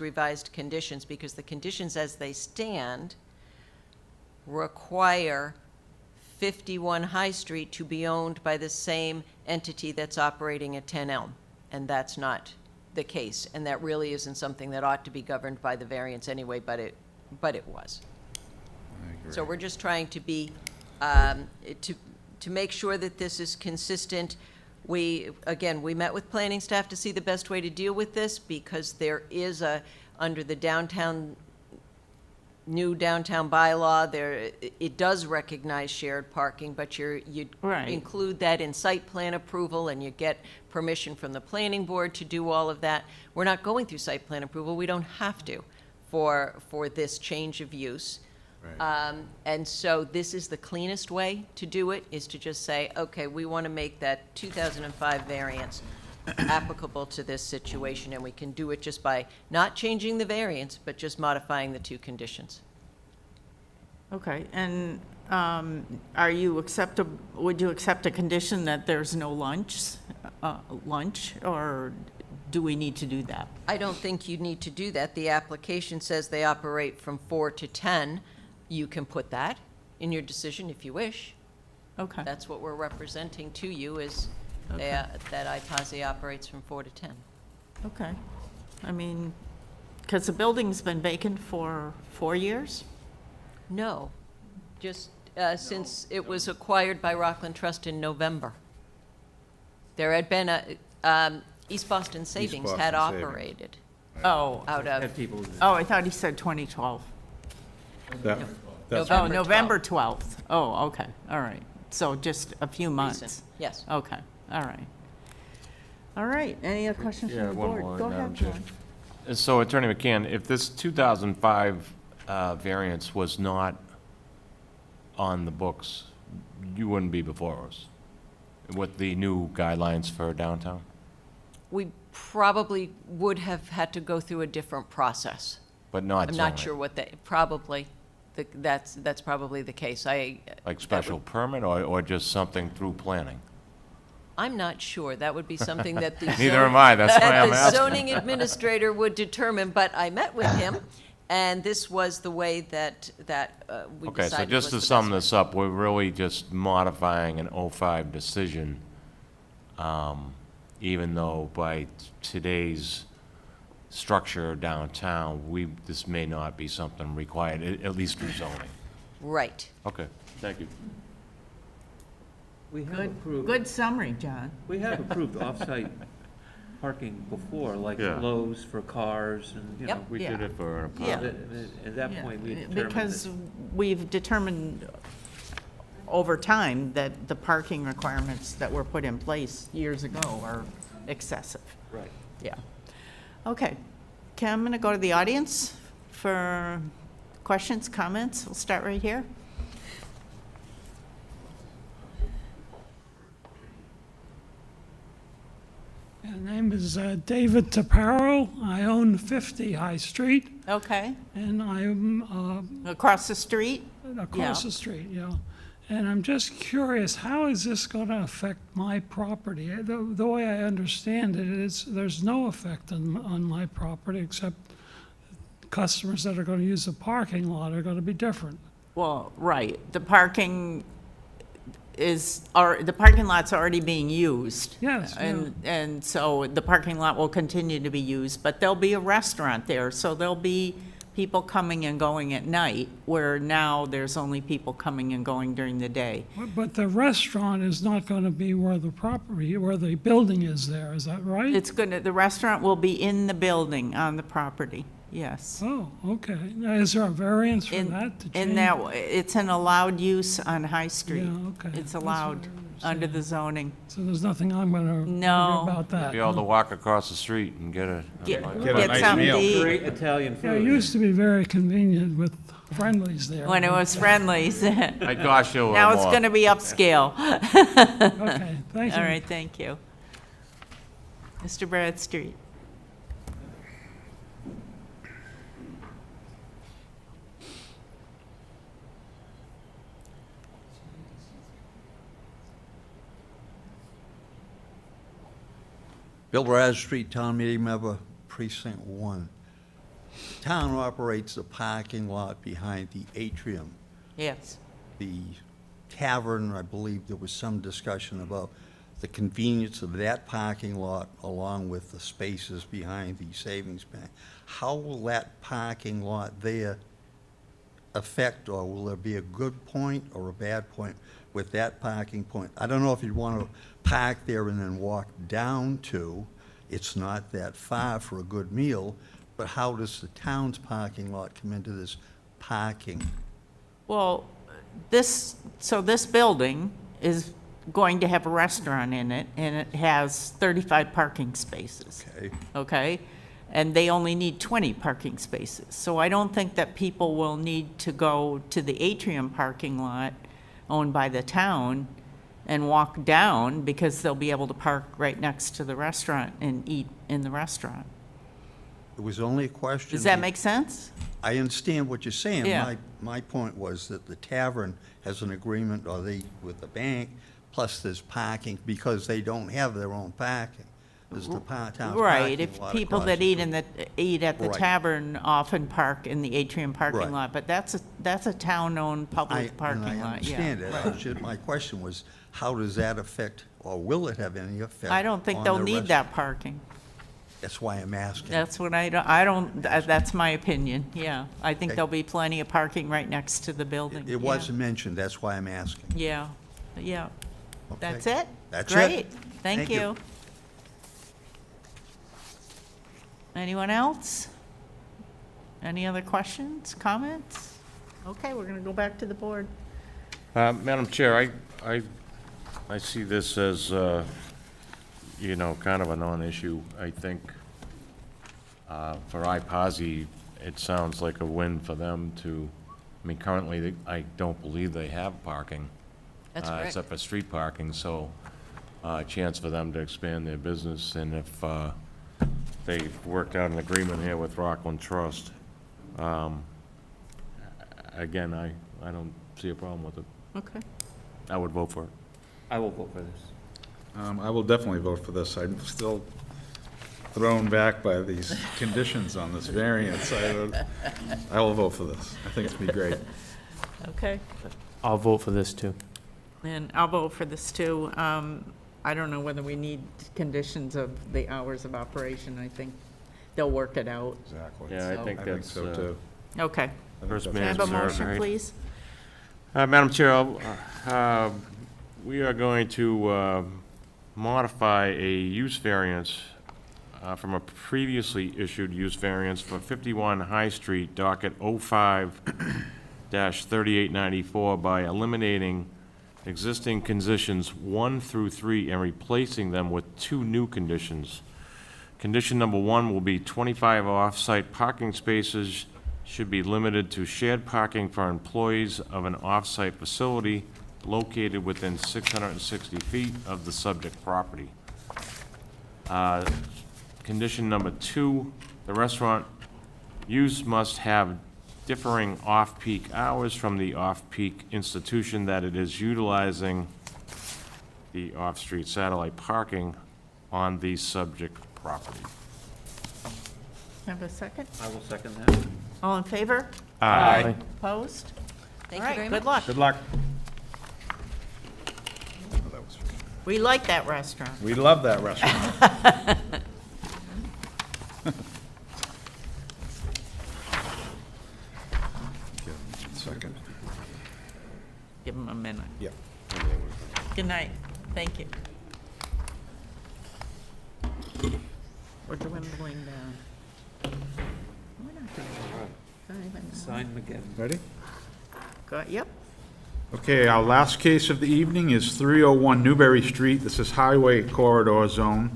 revised conditions, because the conditions as they stand require 51 High Street to be owned by the same entity that's operating at 10 Elm, and that's not the case, and that really isn't something that ought to be governed by the variance anyway, but it was. I agree. So we're just trying to be, to make sure that this is consistent. We met with planning staff to see the best way to deal with this, because there is under the new downtown bylaw, it does recognize shared parking, but you Right. include that in site plan approval, and you get permission from the planning board to do all of that. We're not going through site plan approval. We don't have to for this change of use. Right. And so this is the cleanest way to do it, is to just say, okay, we want to make that 2005 variance applicable to this situation, and we can do it just by not changing the variance, but just modifying the two conditions. Okay, and would you accept a condition that there's no lunch, or do we need to do that? I don't think you need to do that. The application says they operate from 4 to 10. You can put that in your decision if you wish. Okay, That's what we're representing to you, is Okay. that iPOSI operates from 4 to 10. okay. I mean, because the building's been vacant for 4 years? No, just since it was acquired by Rockland Trust in November. There had been East Boston Savings Boston had Savings. operated Oh, out of Had people, I thought he said 2012. That's Oh, November November 12th. Oh, okay, all right. So just a few months. recent. Yes. Okay, all right. All right, any other questions Yeah, from the one board? more, Go Madam ahead, Chair. John. So Attorney McCann, if this 2005 variance was not on the books, you wouldn't be before us with the new guidelines for downtown? We probably would have had to go through a different process. But not I'm not zoning? sure what probably, that's probably the case. Like special permit or just something through planning? I'm not sure. That would be something that the. Neither am I, that's why I'm The asking. zoning administrator would determine, but I met with him, and this was the way that we Okay, so decided just was to the sum best way. this up, we're really just modifying an '05 decision, even though by today's structure downtown, this may not be something required, at least through zoning. Right. Okay, thank you. we have Good, approved, good summary, John. we have approved off-site parking before, like Yeah. Lowe's for cars and, you know. Yep. We did Yeah. it for an Yeah. apartment. At that Yeah, point, we determined that. Because we've determined over time that the parking requirements that were put in place years ago are excessive. Right. Yeah. Okay. Okay, I'm going to go to the audience for questions, comments. We'll start right here. My name is David Taparo. I own 50 High Street, Okay. and I'm Across the street? across Yeah. the street, yeah. And I'm just curious, how is this going to affect my property? The way I understand it is there's no effect on my property except customers that are going to use the parking lot are going to be different. Well, right, the parking the parking lot's already being used. Yes, yeah. And so the parking lot will continue to be used, but there'll be a restaurant there, so there'll be people coming and going at night, where now there's only people coming and going during the day. But the restaurant is not going to be where the building is there, is that right? The restaurant will be in the building on the property, yes. Oh, okay. Now, is there a variance for In that to change? in that, it's an allowed use on High Street. Yeah, okay. It's That's allowed what I under understand. the zoning. So there's nothing I'm going to No. worry about that? Be able to walk across the street and get a. Get a Get nice something meal. to eat. Great Italian Yeah, it food. used to be very convenient with Friendlies there. When it was Friendlies. I cost you a little Now it's more. going to be upscale. Okay, thank you. All right, thank you. Mr. Bradstreet. Bill Bradstreet, Town Meeting Member, Precinct 1. Town operates the parking lot behind the atrium. Yes. The tavern, I believe there was some discussion about the convenience of that parking lot along with the spaces behind the savings bank. How will that parking lot there affect, or will there be a good point or a bad point with that parking point? I don't know if you'd want to park there and then walk down to, it's not that far for a good meal, but how does the town's parking lot come into this parking? Well, this building is going to have a restaurant in it, and it has 35 parking spaces. Okay. Okay? And they only need 20 parking spaces. So I don't think that people will need to go to the atrium parking lot owned by the town and walk down, because they'll be able to park right next to the restaurant and eat in the restaurant. It was only a question. Does that make sense? I understand what you're saying. Yeah. My point was that the tavern has an agreement, or with the bank, plus there's parking, because they don't have their own parking. There's the town's parking Right, if lot people across that the eat street. eat at the Right. tavern often park in the atrium parking Right. lot, but that's a town-owned public parking lot, yeah. I understand that. My question was, how does that affect, or will it have any effect? I don't think on they'll the need rest- that parking. That's why I'm asking. That's what that's my opinion, yeah. I think Okay. there'll be plenty of parking right next to the building. It yeah. wasn't mentioned, that's why I'm asking. Yeah, yeah. Okay. That's it? That's it. Great, thank Thank you. you. Anyone else? Any other questions, comments? Okay, we're gonna go back to the board. Madam Chair, I see this as, kind of a non-issue. I think for iPosi, it sounds like a win for them to, currently, I don't believe they have parking. That's correct. Except for street parking, so a chance for them to expand their business. And if they've worked out an agreement here with Rockland Trust, again, I don't see a problem with it. Okay. I would vote for it. I will vote for this. I will definitely vote for this. I'm still thrown back by these conditions on this variance. I will vote for this. I think it's gonna be great. Okay, I'll vote for this too. and I'll vote for this too. I don't know whether we need conditions of the hours of operation. I think they'll work it out. Exactly. Yeah, I So- think I think that's, so, too. Okay. first Can I man have a served, motion, right? please? Madam Chair, we are going to modify a use variance from a previously issued use variance for 51 High Street, docket 05-3894, by eliminating existing conditions 1 through 3 and replacing them with 2 new conditions. Condition number 1 will be 25 off-site parking spaces should be limited to shared parking for employees of an off-site facility located within 660 feet of the subject property. Condition number 2, the restaurant use must have differing off-peak hours from the off-peak institution that it is utilizing the off-street satellite parking on the subject property. Have a second? I will second that. All in favor? Aye. Opposed? Thank All you right, very good much. luck. Good luck. We like that restaurant. We love that restaurant. Second. Give him a minute. Yeah. Good night. Thank you. We're dwindling down. We're not doing it. Sign them again. Ready? Yep. Okay, our last case of the evening is 301 Newbury Street. This is Highway Corridor Zone.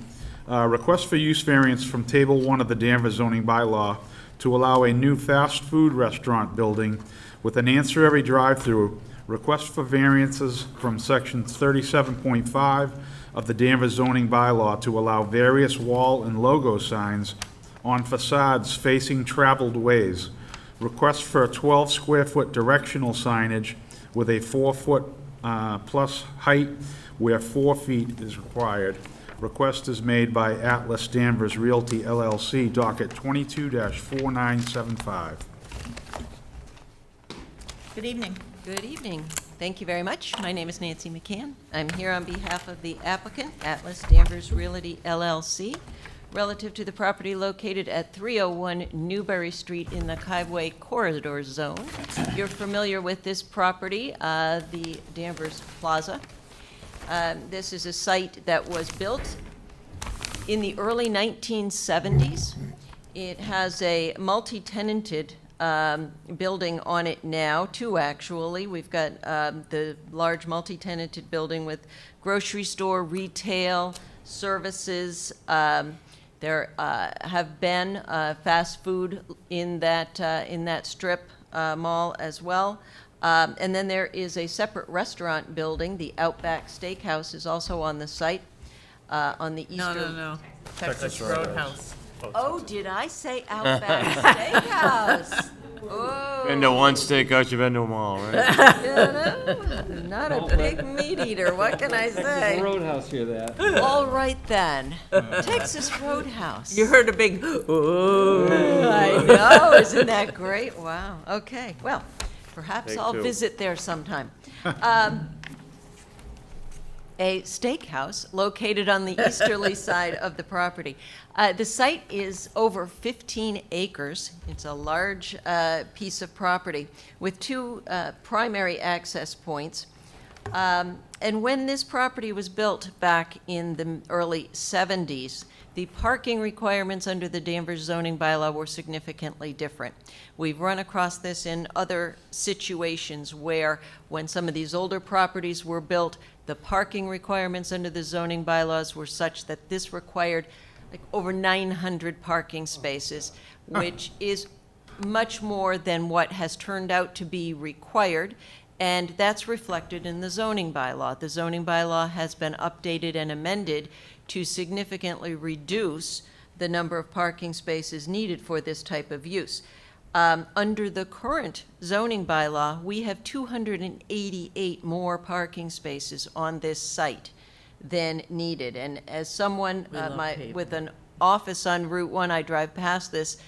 Request for use variance from Table 1 of the Danvers Zoning Bylaw to allow a new fast food restaurant building with an ancillary drive-through. Request for variances from Section 37.5 of the Danvers Zoning Bylaw to allow various wall and logo signs on facades facing traveled ways. Request for a 12-square-foot directional signage with a 4-foot plus height where 4 feet is required. Request is made by Atlas Danvers Realty LLC, docket 22-4975. Good evening. Good evening. Thank you very much. My name is Nancy McCann. I'm here on behalf of the applicant, Atlas Danvers Realty LLC, relative to the property located at 301 Newbury Street in the Highway Corridor Zone. You're familiar with this property, the Danvers Plaza. This is a site that was built in the early 1970s. It has a multi-tenanted building on it now, 2 actually. We've got the large multi-tenanted building with grocery store, retail, services. There have been fast food in that strip mall as well. And then there is a separate restaurant building. The Outback Steakhouse is also on the site on the eastern. No. Texas Roadhouse. Oh, did I say Outback Steakhouse? Oh. Been to one steakhouse, you've been to them all, right? Not a big meat eater, what can I say? Roadhouse, hear that? All right then, Texas Roadhouse. You heard a big, ooh. I know, isn't that great? Wow, okay, well, perhaps Take I'll 2. visit there sometime. A steakhouse located on the easterly side of the property. The site is over 15 acres. It's a large piece of property with 2 primary access points. And when this property was built back in the early 70s, the parking requirements under the Danvers zoning bylaw were significantly different. We've run across this in other situations where when some of these older properties were built, the parking requirements under the zoning bylaws were such that this required like over 900 parking spaces, which is much more than what has turned out to be required. And that's reflected in the zoning bylaw. The zoning bylaw has been updated and amended to significantly reduce the number of parking spaces needed for this type of use. Under the current zoning bylaw, we have 288 more parking spaces on this site than needed. And as someone with an office on Route 1, I drive past this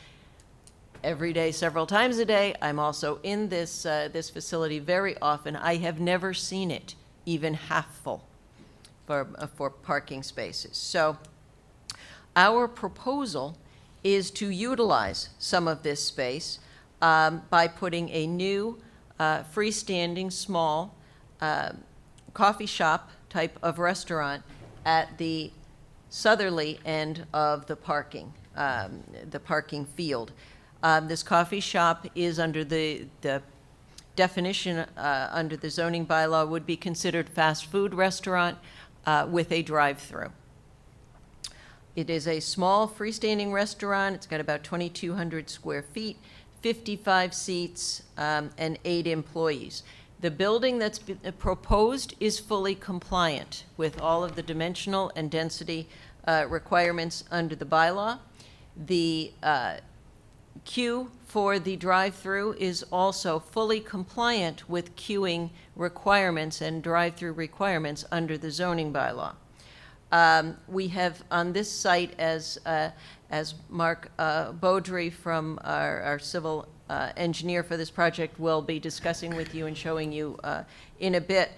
every day, several times a day. I'm also in this facility very often. I have never seen it even half full for parking spaces. So our proposal is to utilize some of this space by putting a new freestanding small coffee shop type of restaurant at the southerly end of the parking field. This coffee shop is under the definition under the zoning bylaw would be considered fast food restaurant with a drive-through. It is a small freestanding restaurant. It's got about 2,200 square feet, 55 seats, and 8 employees. The building that's proposed is fully compliant with all of the dimensional and density requirements under the bylaw. The queue for the drive-through is also fully compliant with queuing requirements and drive-through requirements under the zoning bylaw. We have on this site, as as Mark Beaudry from our civil engineer for this project will be discussing with you and showing you in a bit,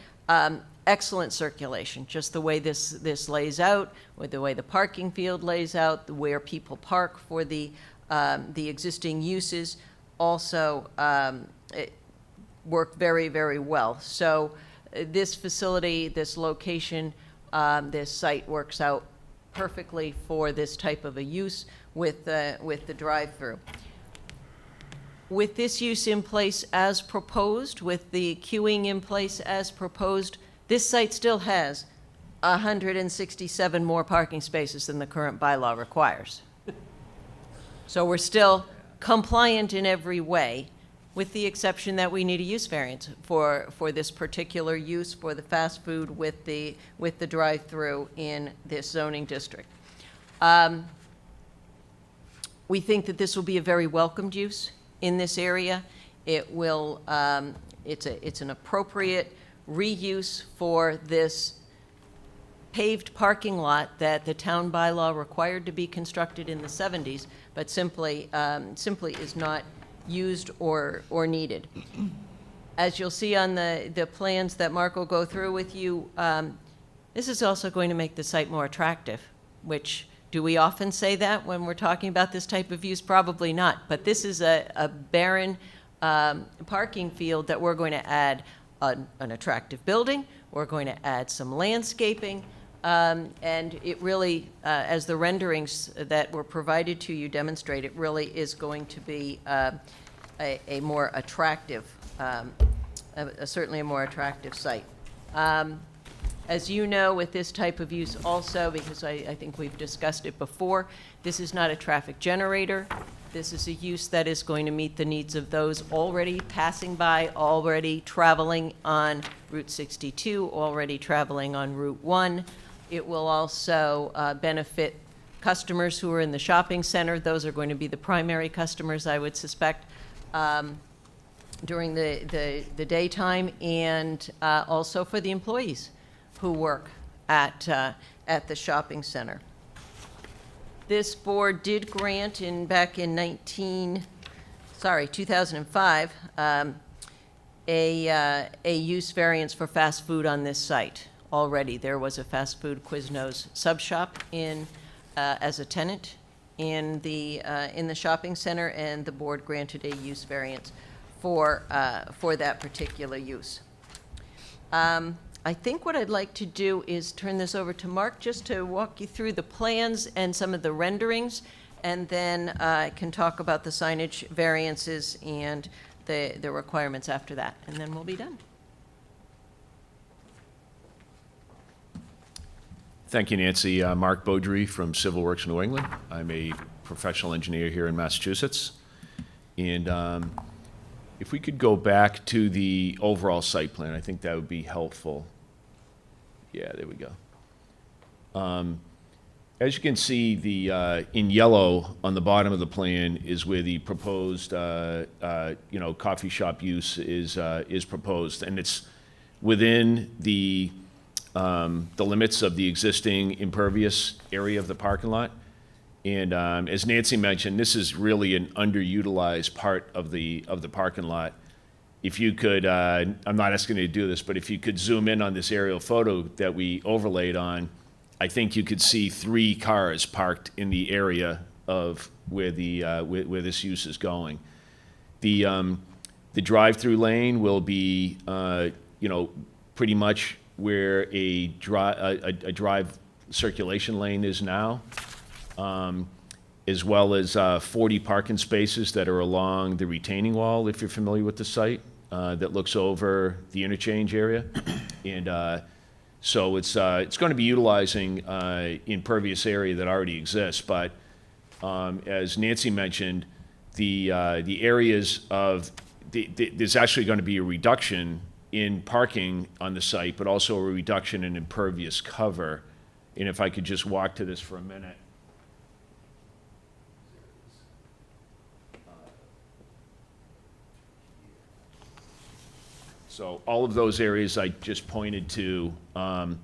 excellent circulation, just the way this lays out, with the way the parking field lays out, where people park for the existing uses, also it work very, very well. So this facility, this location, this site works out perfectly for this type of a use with the drive-through. With this use in place as proposed, with the queuing in place as proposed, this site still has 167 more parking spaces than the current bylaw requires. So we're still compliant in every way, with the exception that we need a use variance for this particular use for the fast food with the drive-through in this zoning district. We think that this will be a very welcomed use in this area. It will, it's an appropriate reuse for this paved parking lot that the town bylaw required to be constructed in the 70s, but simply is not used or needed. As you'll see on the plans that Mark will go through with you, this is also going to make the site more attractive, which, do we often say that when we're talking about this type of use? Probably not, but this is a barren parking field that we're going to add an attractive building, we're going to add some landscaping, and it really, as the renderings that were provided to you demonstrate, it really is going to be a more attractive, certainly a more attractive site. As you know, with this type of use also, because I think we've discussed it before, this is not a traffic generator. This is a use that is going to meet the needs of those already passing by, already traveling on Route 62, already traveling on Route 1. It will also benefit customers who are in the shopping center. Those are going to be the primary customers, I would suspect, during the daytime, and also for the employees who work at the shopping center. This board did grant back in 2005, a use variance for fast food on this site. Already, there was a fast food Quiznos sub shop as a tenant in the shopping center, and the board granted a use variance for that particular use. I think what I'd like to do is turn this over to Mark just to walk you through the plans and some of the renderings, and then I can talk about the signage variances and the requirements after that, and then we'll be done. Thank you, Nancy. Mark Beaudry from Civil Works New England. I'm a professional engineer here in Massachusetts. And if we could go back to the overall site plan, I think that would be helpful. Yeah, there we go. As you can see, in yellow on the bottom of the plan is where the proposed, coffee shop use is proposed, and it's within the limits of the existing impervious area of the parking lot. And as Nancy mentioned, this is really an underutilized part of the parking lot. If you could, I'm not asking you to do this, but if you could zoom in on this aerial photo that we overlaid on, I think you could see 3 cars parked in the area of where where this use is going. The drive-through lane will be, pretty much where a drive circulation lane is now, as well as 40 parking spaces that are along the retaining wall, if you're familiar with the site, that looks over the interchange area. And so it's going to be utilizing impervious area that already exists. But as Nancy mentioned, the areas of there's actually going to be a reduction in parking on the site, but also a reduction in impervious cover. And if I could just walk to this for a minute. So all of those areas I just pointed to are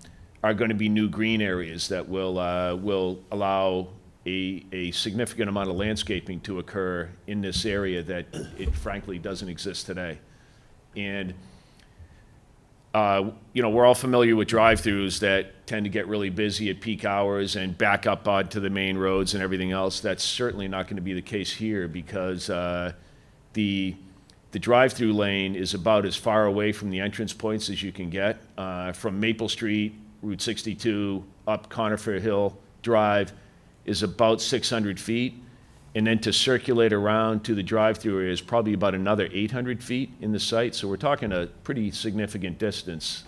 going to be new green areas that will allow a significant amount of landscaping to occur in this area that it frankly doesn't exist today. And, we're all familiar with drive-throughs that tend to get really busy at peak hours and back up onto the main roads and everything else. That's certainly not going to be the case here because the drive-through lane is about as far away from the entrance points as you can get. From Maple Street, Route 62, up Conifer Hill Drive is about 600 feet. And then to circulate around to the drive-through area is probably about another 800 feet in the site. So we're talking a pretty significant distance.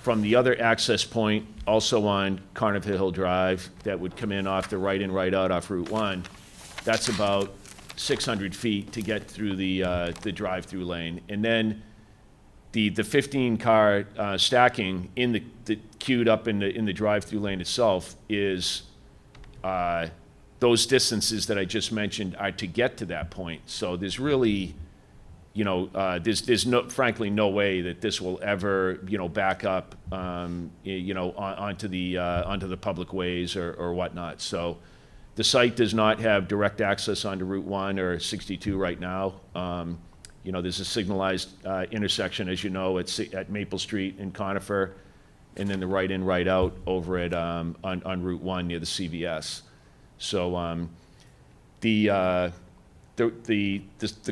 From the other access point, also on Conifer Hill Drive, that would come in off the right in, right out off Route 1, that's about 600 feet to get through the drive-through lane. And then the 15-car stacking in the queued up in the drive-through lane itself is those distances that I just mentioned are to get to that point. So there's really, there's frankly no way that this will ever, back up, onto the public ways or whatnot. So the site does not have direct access onto Route 1 or 62 right now. There's a signalized intersection, as you know, at Maple Street and Conifer, and then the right in, right out over at on Route 1 near the CVS. So the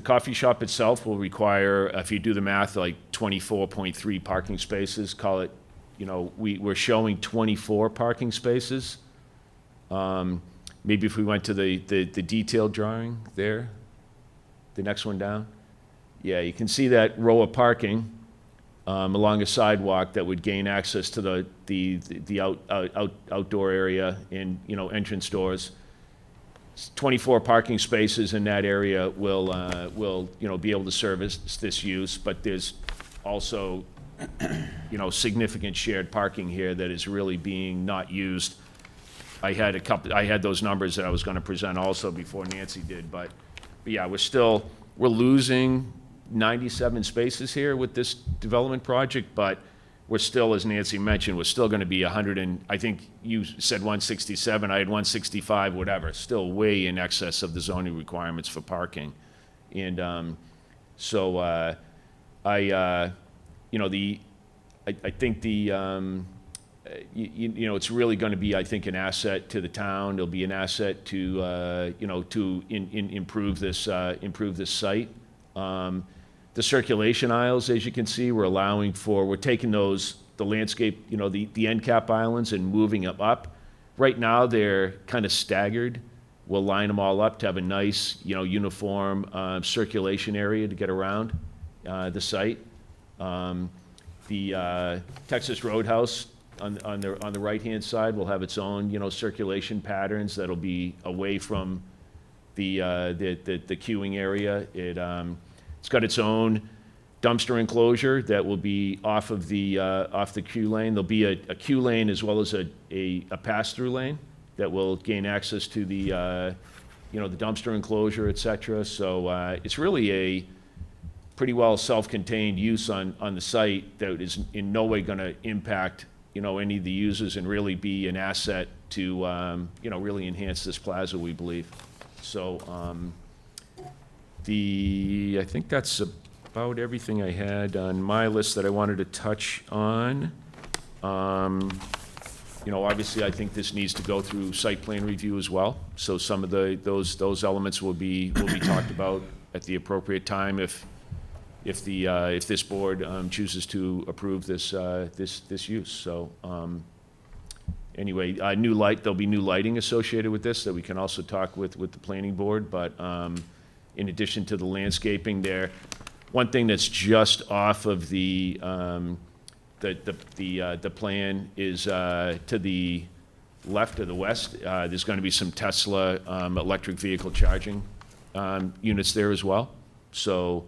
coffee shop itself will require, if you do the math, like 24.3 parking spaces. Call it, we're showing 24 parking spaces. Maybe if we went to the detailed drawing there, the next one down. Yeah, you can see that row of parking along a sidewalk that would gain access to the outdoor area and, entrance doors. 24 parking spaces in that area will be able to service this use, but there's also, significant shared parking here that is really being not used. I had those numbers that I was going to present also before Nancy did, but yeah, we're losing 97 spaces here with this development project, but we're still, as Nancy mentioned, we're still going to be 100 and, I think you said 167, I had 165, whatever, still way in excess of the zoning requirements for parking. And I think it's really going to be, I think, an asset to the town. It'll be an asset to, improve this site. The circulation aisles, as you can see, we're taking the landscape, the end cap islands and moving them up. Right now, they're kind of staggered. We'll line them all up to have a nice, uniform circulation area to get around the site. The Texas Roadhouse on the right-hand side will have its own, circulation patterns that'll be away from the queuing area. It's got its own dumpster enclosure that will be off the queue lane. There'll be a queue lane as well as a pass-through lane that will gain access to the the dumpster enclosure, et cetera. So it's really a pretty well self-contained use on the site that is in no way going to impact any of the users and really be an asset to really enhance this plaza, we believe. So I think that's about everything I had on my list that I wanted to touch on. Obviously, I think this needs to go through site plan review as well. So some of those elements will be talked about at the appropriate time if this board chooses to approve this use. So anyway, there'll be new lighting associated with this that we can also talk with the planning board. But in addition to the landscaping there, one thing that's just off of the plan is to the left or the west. There's going to be some Tesla electric vehicle charging units there as well. So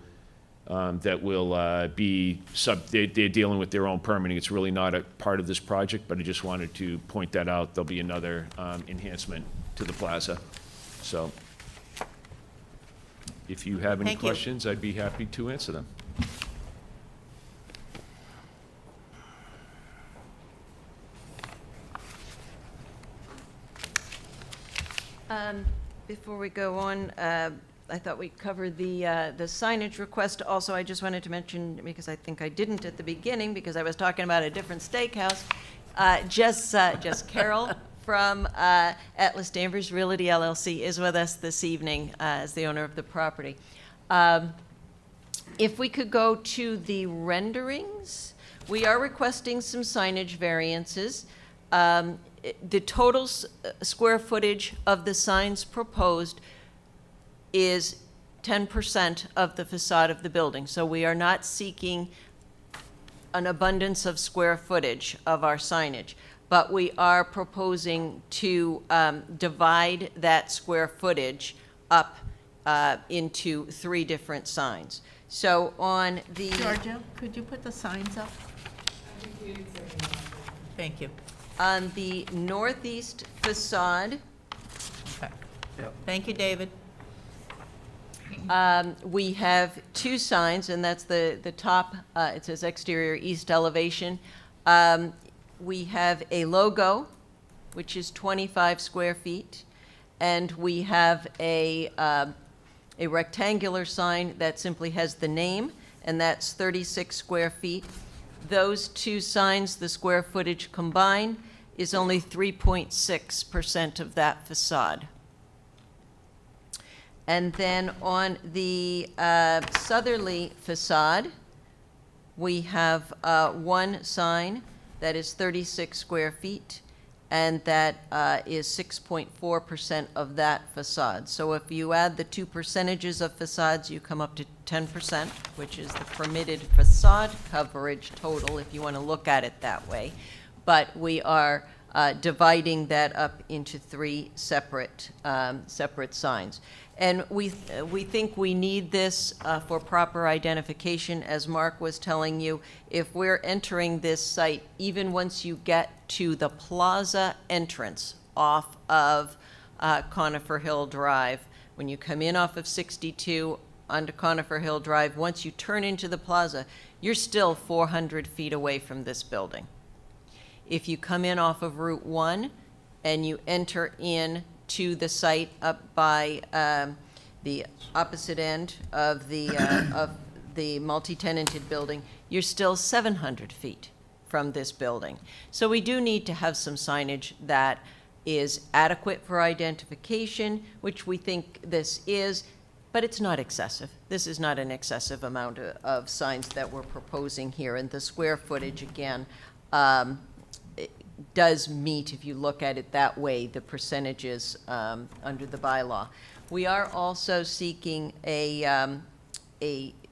that will be they're dealing with their own permitting. It's really not a part of this project, but I just wanted to point that out. There'll be another enhancement to the plaza. So if you have any Thank you. questions, I'd be happy to answer them. Before we go on, I thought we covered the signage request. Also, I just wanted to mention, because I think I didn't at the beginning, because I was talking about a different steakhouse, Jess Carroll from Atlas Danvers Realty LLC is with us this evening as the owner of the property. If we could go to the renderings, we are requesting some signage variances. The total square footage of the signs proposed is 10% of the facade of the building. So we are not seeking an abundance of square footage of our signage, but we are proposing to divide that square footage up into 3 different signs. So on the... Georgia, could you put the signs up? Thank you. On the northeast facade, Okay. Thank you, David. we have 2 signs, and that's the top, it says exterior east elevation. We have a logo, which is 25 square feet, and we have a rectangular sign that simply has the name, and that's 36 square feet. Those 2 signs, the square footage combined, is only 3.6% of that facade. And then on the southerly facade, we have 1 sign that is 36 square feet, and that is 6.4% of that facade. So if you add the 2 percentages of facades, you come up to 10%, which is the permitted facade coverage total, if you want to look at it that way. But we are dividing that up into 3 separate signs. And we think we need this for proper identification. As Mark was telling you, if we're entering this site, even once you get to the plaza entrance off of Conifer Hill Drive, when you come in off of 62 onto Conifer Hill Drive, once you turn into the plaza, you're still 400 feet away from this building. If you come in off of Route 1 and you enter in to the site up by the opposite end of the multi-tenanted building, you're still 700 feet from this building. So we do need to have some signage that is adequate for identification, which we think this is, but it's not excessive. This is not an excessive amount of signs that we're proposing here, and the square footage, again, it does meet, if you look at it that way, the percentages under the bylaw. We are also seeking a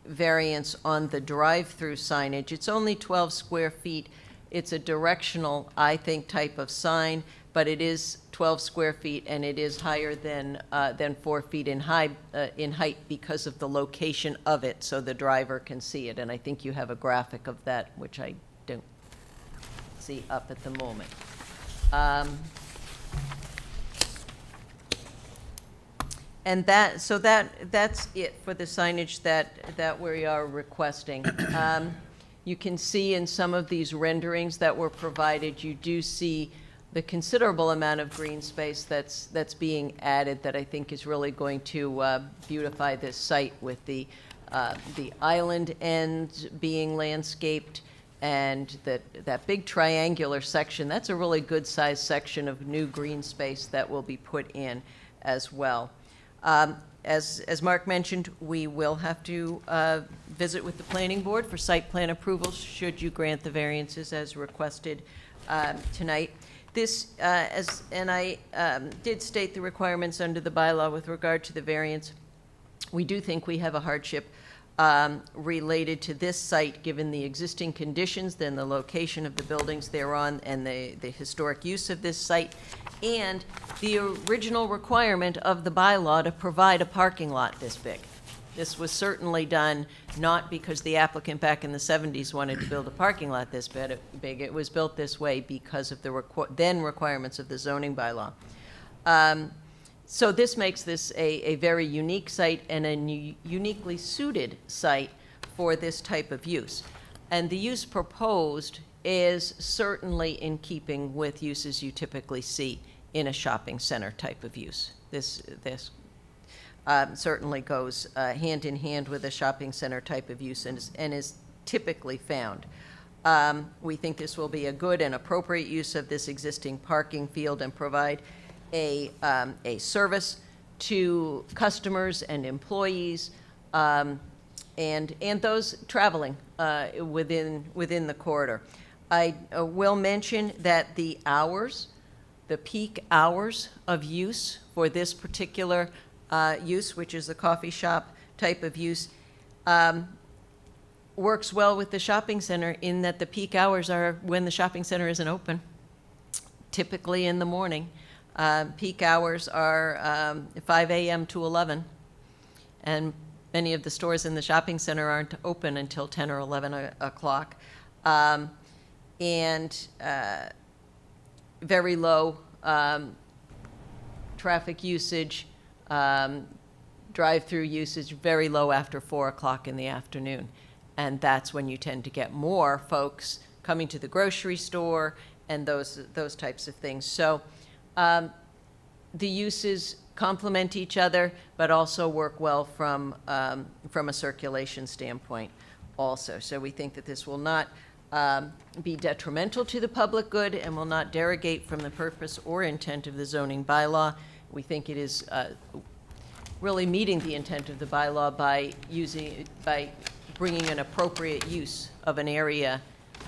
variance on the drive-through signage. It's only 12 square feet. It's a directional, I think, type of sign, but it is 12 square feet, and it is higher than 4 feet in height because of the location of it, so the driver can see it. And I think you have a graphic of that, which I don't see up at the moment. And that's it for the signage that we are requesting. You can see in some of these renderings that were provided, you do see the considerable amount of green space that's being added that I think is really going to beautify this site, with the island end being landscaped, and that big triangular section. That's a really good sized section of new green space that will be put in as well. As Mark mentioned, we will have to visit with the planning board for site plan approval should you grant the variances as requested tonight. This, and I did state the requirements under the bylaw with regard to the variance. We do think we have a hardship related to this site, given the existing conditions, then the location of the buildings thereon, and the historic use of this site, and the original requirement of the bylaw to provide a parking lot this big. This was certainly done not because the applicant back in the 70s wanted to build a parking lot this big. It was built this way because of the then requirements of the zoning bylaw. So this makes this a very unique site and a uniquely suited site for this type of use. And the use proposed is certainly in keeping with uses you typically see in a shopping center type of use. This certainly goes hand in hand with a shopping center type of use and is typically found. We think this will be a good and appropriate use of this existing parking field and provide a service to customers and employees, and those traveling within the corridor. I will mention that the peak hours of use for this particular use, which is the coffee shop type of use, works well with the shopping center in that the peak hours are when the shopping center isn't open, typically in the morning. Peak hours are 5 a.m. to 11, and many of the stores in the shopping center aren't open until 10 or 11 o'clock. And very low traffic usage, drive-through usage, very low after 4 o'clock in the afternoon. And that's when you tend to get more folks coming to the grocery store and those types of things. So the uses complement each other, but also work well from a circulation standpoint also. So we think that this will not be detrimental to the public good and will not derogate from the purpose or intent of the zoning bylaw. We think it is really meeting the intent of the bylaw by bringing an appropriate use of an area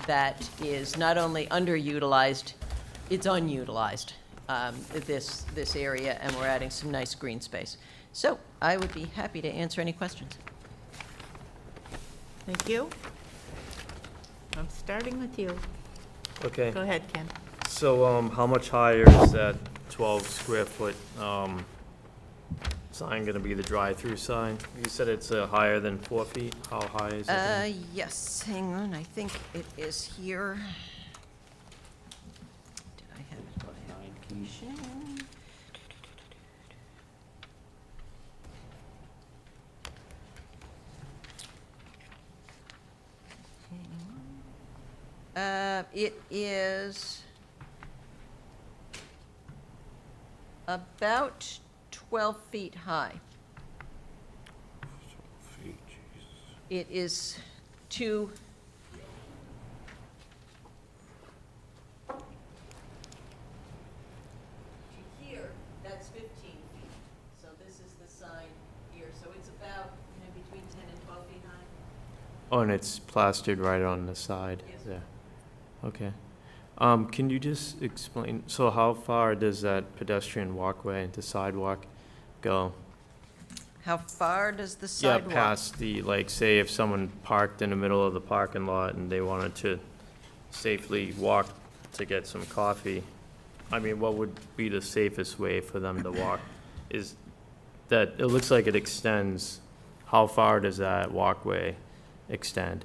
that is not only underutilized, it's unutilized, this area, and we're adding some nice green space. So I would be happy to answer any questions. Thank you. I'm starting with you. Okay. Go ahead, Ken. So, how much higher is that 12 square foot, sign gonna be, the drive-through sign? You said it's higher than 4 feet. How high is it? Yes, hang on, I think it is here. Did I have it by application? It is about 12 feet high. It is two. Here, that's 15 feet. So this is the sign here. So it's about between 10 and 12 feet high. Oh, and it's plastered right on the side there. Okay. Can you just explain, so how far does that pedestrian walkway, the sidewalk, go? How far does the sidewalk? Yeah, past the, like, say if someone parked in the middle of the parking lot and they wanted to safely walk to get some coffee, I mean, what would be the safest way for them to walk? Is that, it looks like it extends, how far does that walkway extend?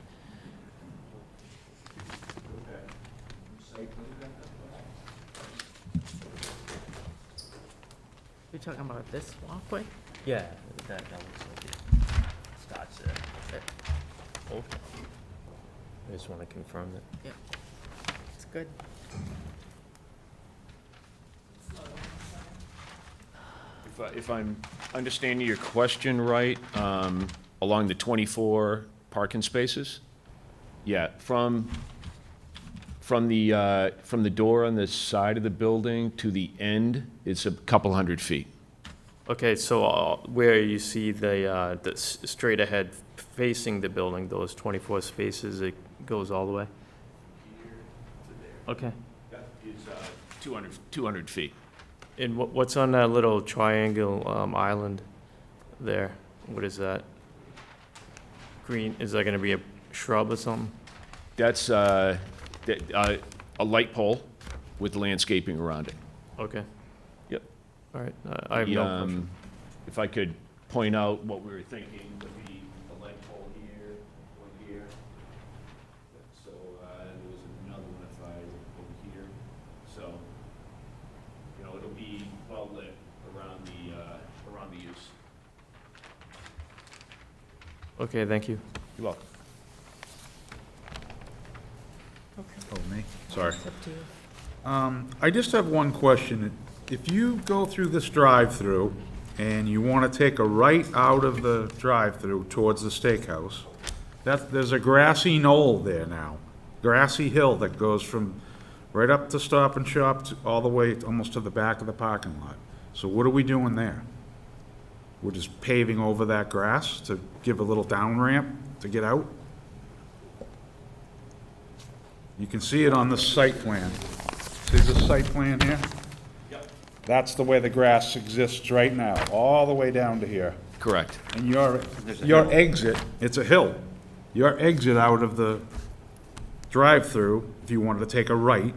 You're talking about this walkway? Yeah, that looks like it starts there. Okay. I just want to confirm that. Yeah. It's good. If I'm understanding your question right, along the 24 parking spaces? Yeah, from the door on the side of the building to the end, it's a couple hundred feet. Okay, so where you see the straight ahead facing the building, those 24 spaces, it goes all the way? Okay. That is 200 feet. And what's on that little triangle island there? What is that? Green, is that gonna be a shrub or something? That's a light pole with landscaping around it. Okay, Yep. all right, I have no question. If I could point out what we were thinking would be a light pole here, one here. So, there was another one if I, over here. So, it'll be well lit around the use. Okay, thank you. You're welcome. Oh, me? Sorry. It's up to you. I just have one question. if you go through this drive-through and you want to take a right out of the drive-through towards the steakhouse, there's a grassy knoll there now, grassy hill that goes from right up to Stop and Shop all the way almost to the back of the parking lot. So what are we doing there? We're just paving over that grass to give a little down ramp to get out? You can see it on the site plan. See the site plan here? Yep. That's the way the grass exists right now, all the way down to here. Correct. And your exit, it's a hill. Your exit out of the drive-through, if you wanted to take a right,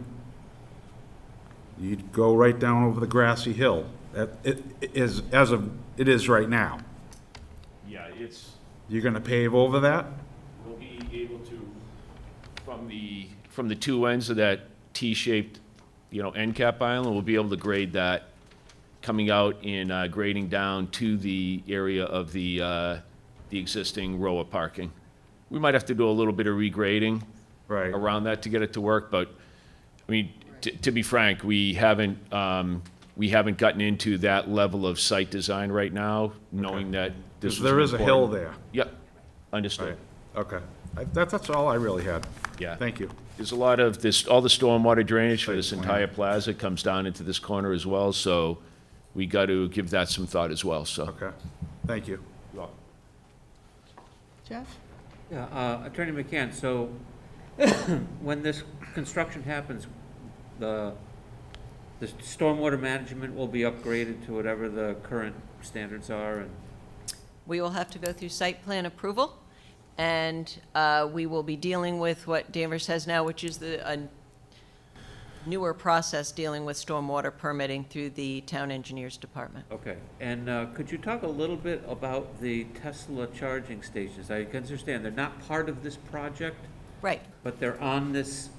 you'd go right down over the grassy hill. It is right now. Yeah, it's, You're gonna pave over that? we'll be able to, from the two ends of that T-shaped, end cap island, we'll be able to grade that coming out and grading down to the area of the existing row of parking. We might have to do a little bit of regrading Right. around that to get it to work, but, I mean, to be frank, we haven't gotten into that level of site design right now, knowing that this was There is a hill important. there. Yep, understood. Okay. That's all I really had. Yeah. Thank you. There's a lot of this, all the stormwater drainage for this Site plan. entire plaza comes down into this corner as well, so we got to give that some thought as well, so. Okay. Thank you. Jeff? Yeah, Attorney McCann, so when this construction happens, the stormwater management will be upgraded to whatever the current standards are, and We will have to go through site plan approval, and we will be dealing with what Danvers has now, which is a newer process dealing with stormwater permitting through the town engineers department. okay. And could you talk a little bit about the Tesla charging stations? I can understand they're not part of this project, Right. but they're on this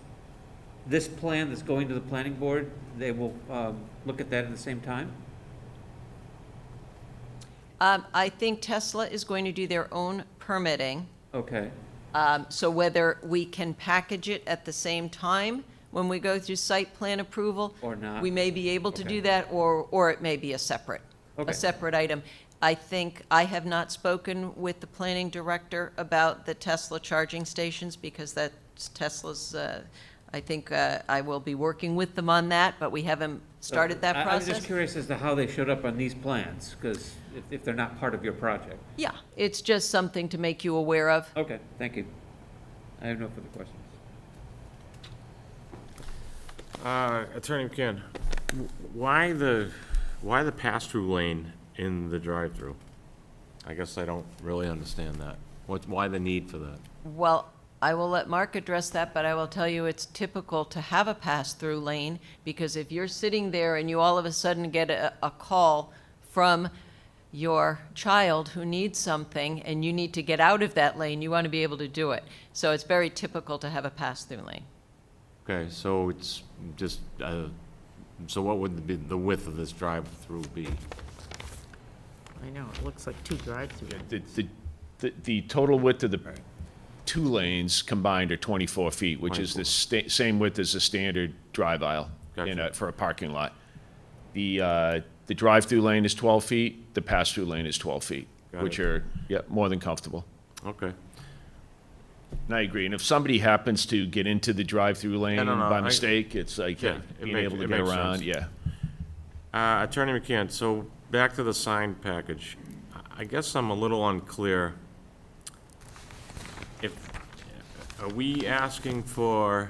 plan that's going to the planning board. They will look at that at the same time? I think Tesla is going to do their own permitting. Okay. So whether we can package it at the same time when we go through site plan approval. Or not. We may be able to Okay. do that, or it may be a separate item. I think I have not spoken with the planning director about the Tesla charging stations, because that's Tesla's, I think I will be working with them on that, but we haven't started that I was just process. curious as to how they showed up on these plans, because if they're not part of your project. Yeah, it's just something to make you aware of. Okay, thank you. I have no further questions. Attorney McCann, why the pass-through lane in the drive-through? I guess I don't really understand that. Why the need for that? Well, I will let Mark address that, but I will tell you it's typical to have a pass-through lane, because if you're sitting there and you all of a sudden get a call from your child who needs something and you need to get out of that lane, you want to be able to do it. So it's very typical to have a pass-through lane. Okay, so it's just, so what would the width of this drive-through be? I know, it looks like two drive-through. The total width of the two lanes combined are 24 feet, which is the same width as the standard drive aisle for a parking lot. The drive-through lane is 12 feet, the pass-through lane is 12 feet, which are, more than comfortable. Okay. And I agree, and if somebody happens to get into the drive-through lane no, by mistake, it's like being able to get around, Attorney McCann, so back to the sign package. I guess I'm a little unclear. Are we asking for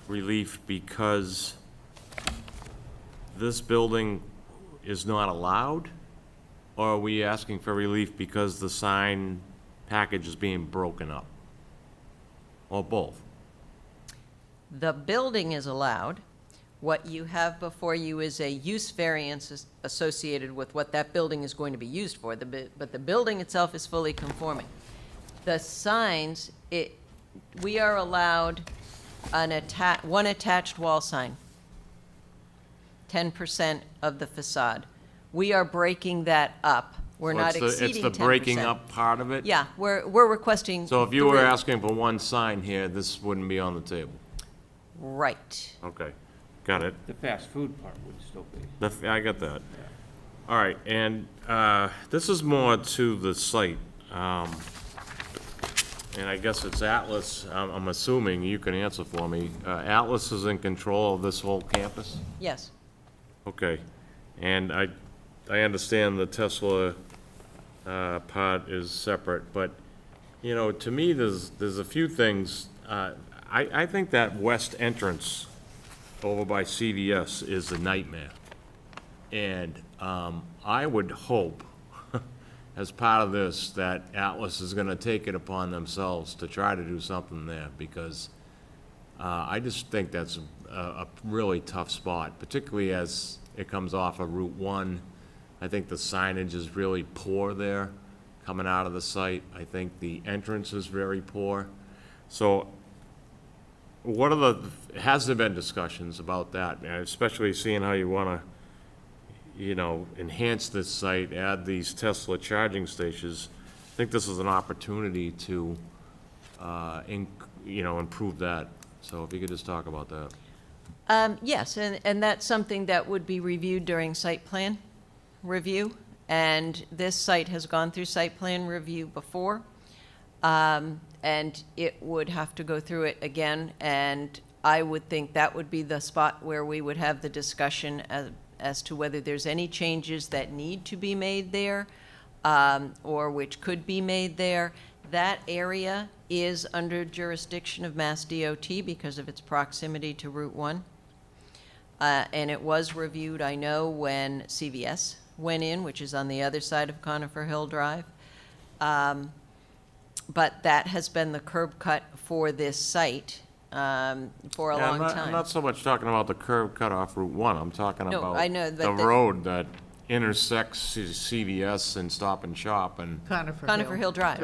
relief because this building is not allowed? Or are we asking for relief because the sign package is being broken up? Or both? The building is allowed. What you have before you is a use variance associated with what that building is going to be used for, but the building itself is fully conforming. The signs, we are allowed one attached wall sign, 10% of the facade. We are breaking that up. We're not exceeding 10%. It's the breaking up part of it? Yeah, we're requesting. So if you were asking for one sign here, this wouldn't be on the table? Right. Okay. got it. The fast food part would still be. I got that. All right, and this is more to the site. And I guess it's Atlas, I'm assuming, you can answer for me. Atlas is in control of this whole campus? Yes. Okay. And I understand the Tesla part is separate, but, you know, to me, there's a few things. I think that west entrance over by CVS is a nightmare. And I would hope, as part of this, that Atlas is gonna take it upon themselves to try to do something there, because I just think that's a really tough spot, particularly as it comes off of Route 1. I think the signage is really poor there, coming out of the site. I think the entrance is very poor. So has there been discussions about that, especially seeing how you wanna, you know, enhance this site, add these Tesla charging stations? I think this is an opportunity to, improve that. So if you could just talk about that. Yes, and that's something that would be reviewed during site plan review. And this site has gone through site plan review before. And it would have to go through it again. And I would think that would be the spot where we would have the discussion as to whether there's any changes that need to be made there, or which could be made there. That area is under jurisdiction of Mass DOT because of its proximity to Route 1. And it was reviewed, I know, when CVS went in, which is on the other side of Conifer Hill Drive. But that has been the curb cut for this site for a long time. I'm not so much talking about the curb cut off Route 1. I'm talking No, about I know, but the the- road that intersects CVS and Stop and Shop and. Conifer Hill Drive,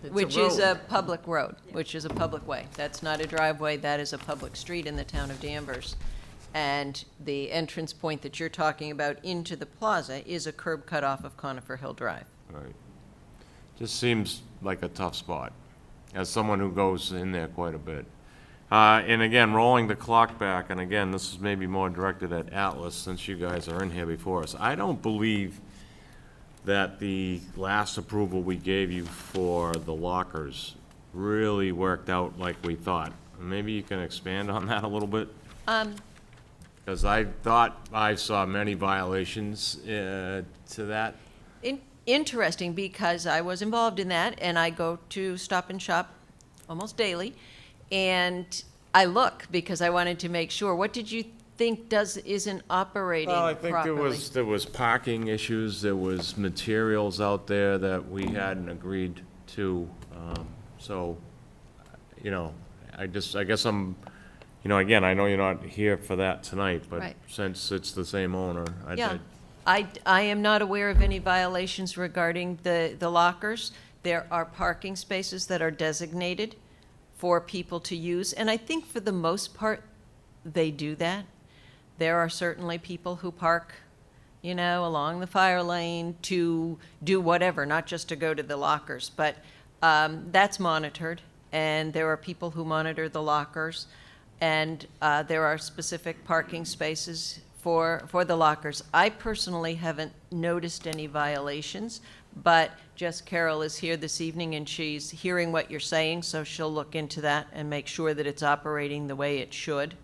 It's a which is a road. public road, which is a public way. That's not a driveway, that is a public street in the town of Danvers. And the entrance point that you're talking about into the plaza is a curb cut off of Conifer Hill Drive. Right. Just seems like a tough spot, as someone who goes in there quite a bit. And again, rolling the clock back, and again, this is maybe more directed at Atlas, since you guys are in here before us. I don't believe that the last approval we gave you for the lockers really worked out like we thought. Maybe you can expand on that a little bit? Because I thought I saw many violations to that. Interesting, because I was involved in that, and I go to Stop and Shop almost daily, and I look because I wanted to make sure. What did you think isn't operating Well, I properly? think there was parking issues, there was materials out there that we hadn't agreed to. So, you know, I guess I'm, you know, again, I know you're not here for that tonight, but Right. since it's the same owner, Yeah, I am not aware of any violations regarding the lockers. There are parking spaces that are designated for people to use, and I think for the most part, they do that. There are certainly people who park, you know, along the fire lane to do whatever, not just to go to the lockers, but that's monitored, and there are people who monitor the lockers, and there are specific parking spaces for the lockers. I personally haven't noticed any violations, but Jess Carroll is here this evening and she's hearing what you're saying, so she'll look into that and make sure that it's operating the way it should.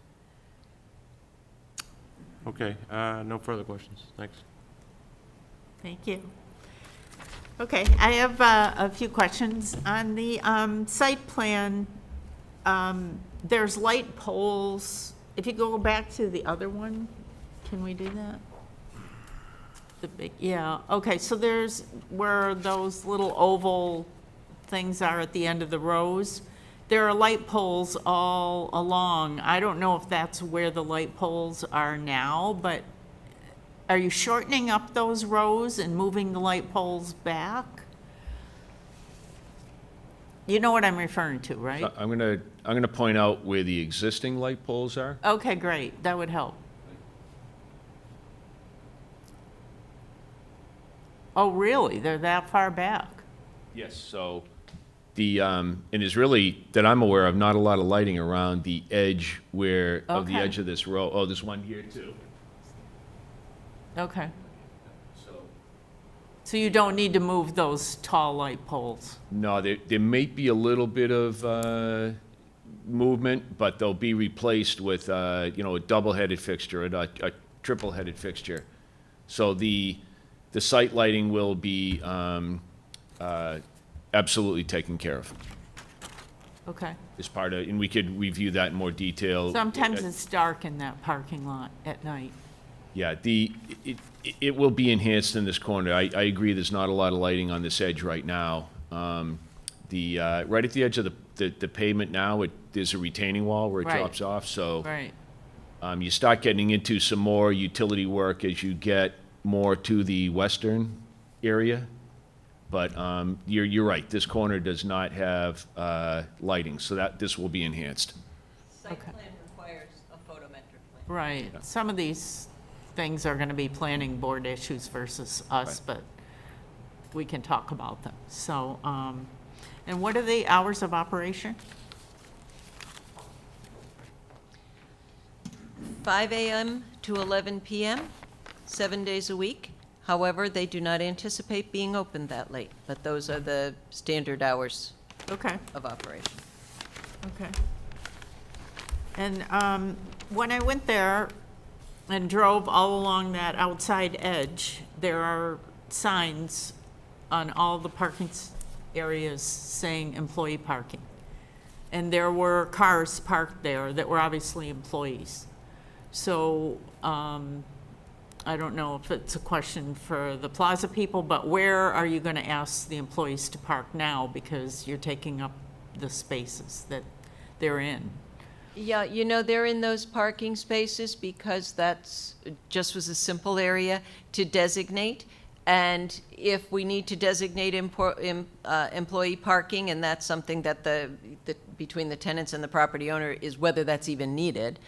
Okay, no further questions, thanks. Thank you. Okay, I have a few questions. On the site plan, there's light poles. If you go back to the other one, can we do that? The big, yeah, okay, so there's where those little oval things are at the end of the rows. There are light poles all along. I don't know if that's where the light poles are now, but are you shortening up those rows and moving the light poles back? You know what I'm referring to, right? I'm gonna point out where the existing light poles are. Okay, great, that would help. Oh, really? They're that far back? Yes, so and there's really, that I'm aware of, not a lot of lighting around the edge of the Okay. edge of this road. Oh, there's one here too. Okay. So you don't need to move those tall light poles? No, there may be a little bit of movement, but they'll be replaced with, a double-headed fixture, a triple-headed fixture. So the site lighting will be absolutely taken care of Okay. as part of, and we could review that in more detail. Sometimes it's dark in that parking lot at night. Yeah, it will be enhanced in this corner. I agree, there's not a lot of lighting on this edge right now. Right at the edge of the pavement now, there's a retaining wall where it Right. drops off, so Right. you start getting into some more utility work as you get more to the western area. But you're right, this corner does not have lighting, so this will be enhanced. Site Okay. plan requires a photometric plan. Right. Some of these things are going to be planning board issues versus us, but we can talk about them. So, and what are the hours of operation? 5 a.m. to 11 p.m., 7 days a week. However, they do not anticipate being open that late, but those are the standard hours Okay. of operation. Okay. And when I went there and drove all along that outside edge, there are signs on all the parking areas saying employee parking. And there were cars parked there that were obviously employees. So I don't know if it's a question for the plaza people, but where are you going to ask the employees to park now because you're taking up the spaces that they're in? Yeah, they're in those parking spaces because that's, just was a simple area to designate. And if we need to designate employee parking, and that's something that between the tenants and the property owner is whether that's even needed.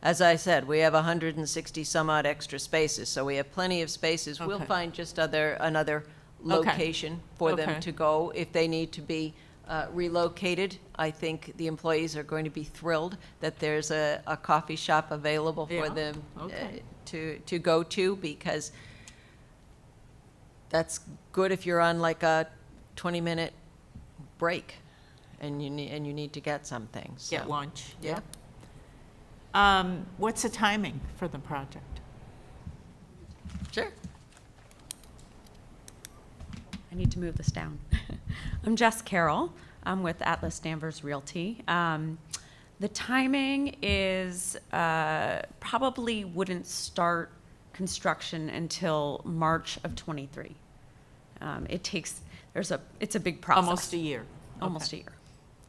As I said, we have 160 some odd extra spaces, so we have plenty of spaces. We'll Okay. find just another location for them Okay. to go if they need to be relocated. I think the employees are going to be thrilled that there's a coffee shop available for Yeah, them okay. to go to, because that's good if you're on like a 20-minute break and you need to get something. So. Get lunch? Yeah. What's the timing for the project? Sure. I need to move this down. I'm Jess Carroll. I'm with Atlas Danvers Realty. The timing is probably wouldn't start construction until March of '23. It takes, it's a big process. Almost a year? Almost a Okay. year.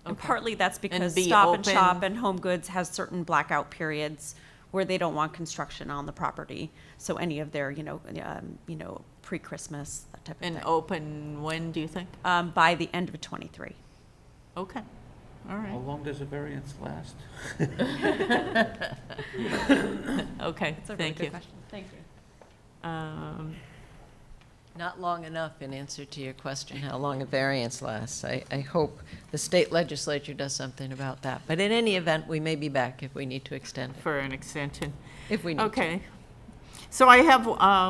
And Okay. partly that's because be Stop and Shop open- and Home Goods has certain blackout periods where they don't want construction on the property. So any of their, pre-Christmas, that type of thing. And open when, do you think? By the end of '23. Okay, all How right. long does a variance last? Okay, That's a really thank good you. question. Thank you. Not long enough in answer to your question, how long a variance lasts. I hope the state legislature does something about that. But in any event, we may be back if we need to extend it, For an extension. if we need to. Okay. So I have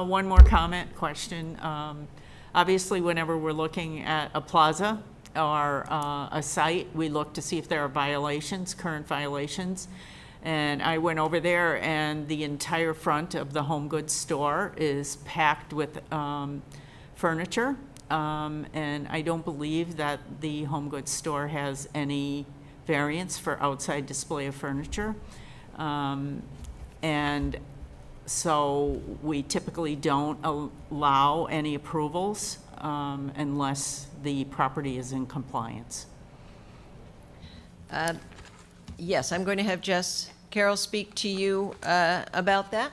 one more comment, question. Obviously, whenever we're looking at a plaza or a site, we look to see if there are violations, current violations. And I went over there, and the entire front of the home goods store is packed with furniture. And I don't believe that the home goods store has any variance for outside display of furniture. And so we typically don't allow any approvals unless the property is in compliance. Yes, I'm going to have Jess Carroll speak to you about that.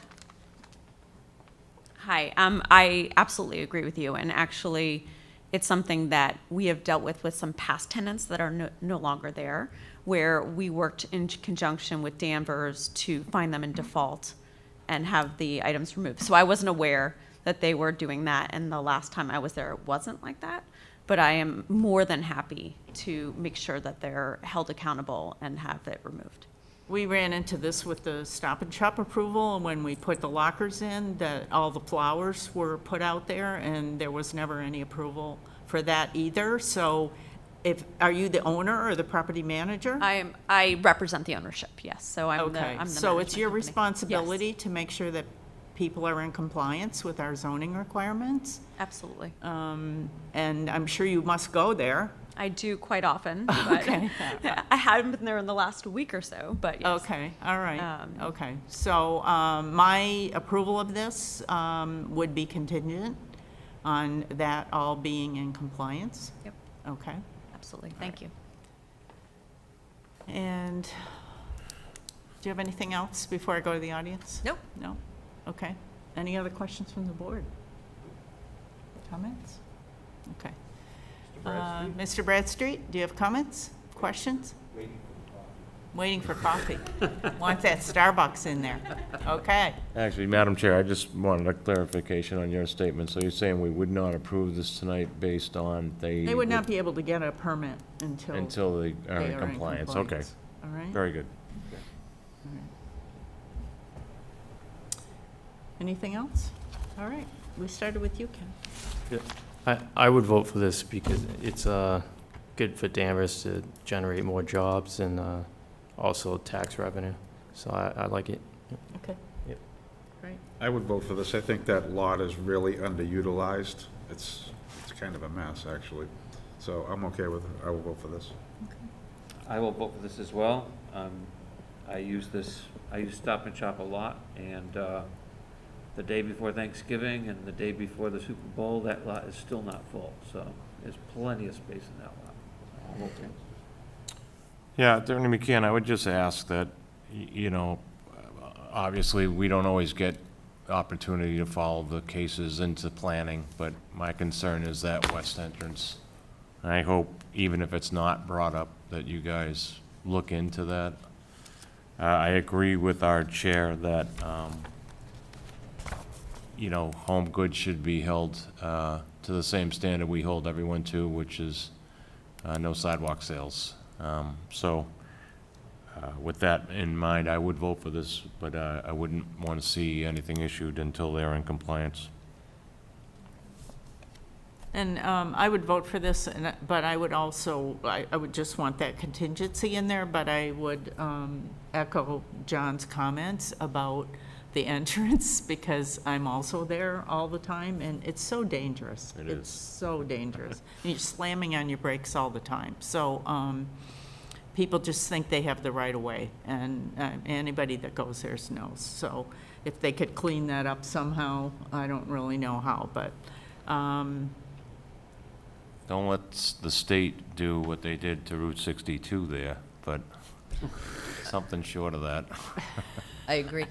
Hi, I absolutely agree with you, and actually, it's something that we have dealt with some past tenants that are no longer there, where we worked in conjunction with Danvers to find them in default and have the items removed. So I wasn't aware that they were doing that, and the last time I was there, it wasn't like that. But I am more than happy to make sure that they're held accountable and have it removed. We ran into this with the Stop and Shop approval, and when we put the lockers in, that all the flowers were put out there, and there was never any approval for that either. So are you the owner or the property manager? I represent the ownership, yes, so I'm the Okay, I'm the so it's management your company. responsibility Yes, to make sure that people are in compliance with our zoning requirements? absolutely. And I'm sure you must go there. I do quite often, but Okay. I haven't been there in the last week or so, but yes. Okay, all right, Um, okay. So my approval of this would be contingent on that all being in compliance? Yep, Okay. absolutely, thank you. And do you have anything else before I go to the audience? Nope. No? Okay. Any other questions from the board? Comments? Okay. Mr. Bradstreet, do you have comments, questions? Waiting for coffee. Want that Starbucks in there. Okay. Actually, Madam Chair, I just wanted a clarification on your statement. So you're saying we would not approve this tonight based on They would not be able to get a permit until until they are they in compliance? Okay, All right? very good. Anything else? All right. We started with you, Ken. I would vote for this because it's good for Danvers to generate more jobs and also tax revenue. So I like it. Okay. Yep. Great. I would vote for this. I think that lot is really underutilized. It's kind of a mess, actually. So I'm okay with it. I will vote for this. I will vote for this as well. I use Stop and Shop a lot, and the day before Thanksgiving and the day before the Super Bowl, that lot is still not full, so there's plenty of space in that lot. I'll vote for it. Yeah, Attorney McKeon, I would just ask that, obviously, we don't always get opportunity to follow the cases into planning, but my concern is that west entrance. I hope, even if it's not brought up, that you guys look into that. I agree with our chair that, home goods should be held to the same standard we hold everyone to, which is no sidewalk sales. With that in mind, I would vote for this, but I wouldn't want to see anything issued until they're in compliance. And I would vote for this, but I would also, I would just want that contingency in there, but I would echo John's comments about the entrance, because I'm also there all the time, and it's so dangerous. It is. It's so dangerous. And you're slamming on your brakes all the time. So people just think they have the right of way, and anybody that goes there knows. So if they could clean that up somehow, I don't really know how, but Don't let the state do what they did to Route 62 there, but something short of that. I agree.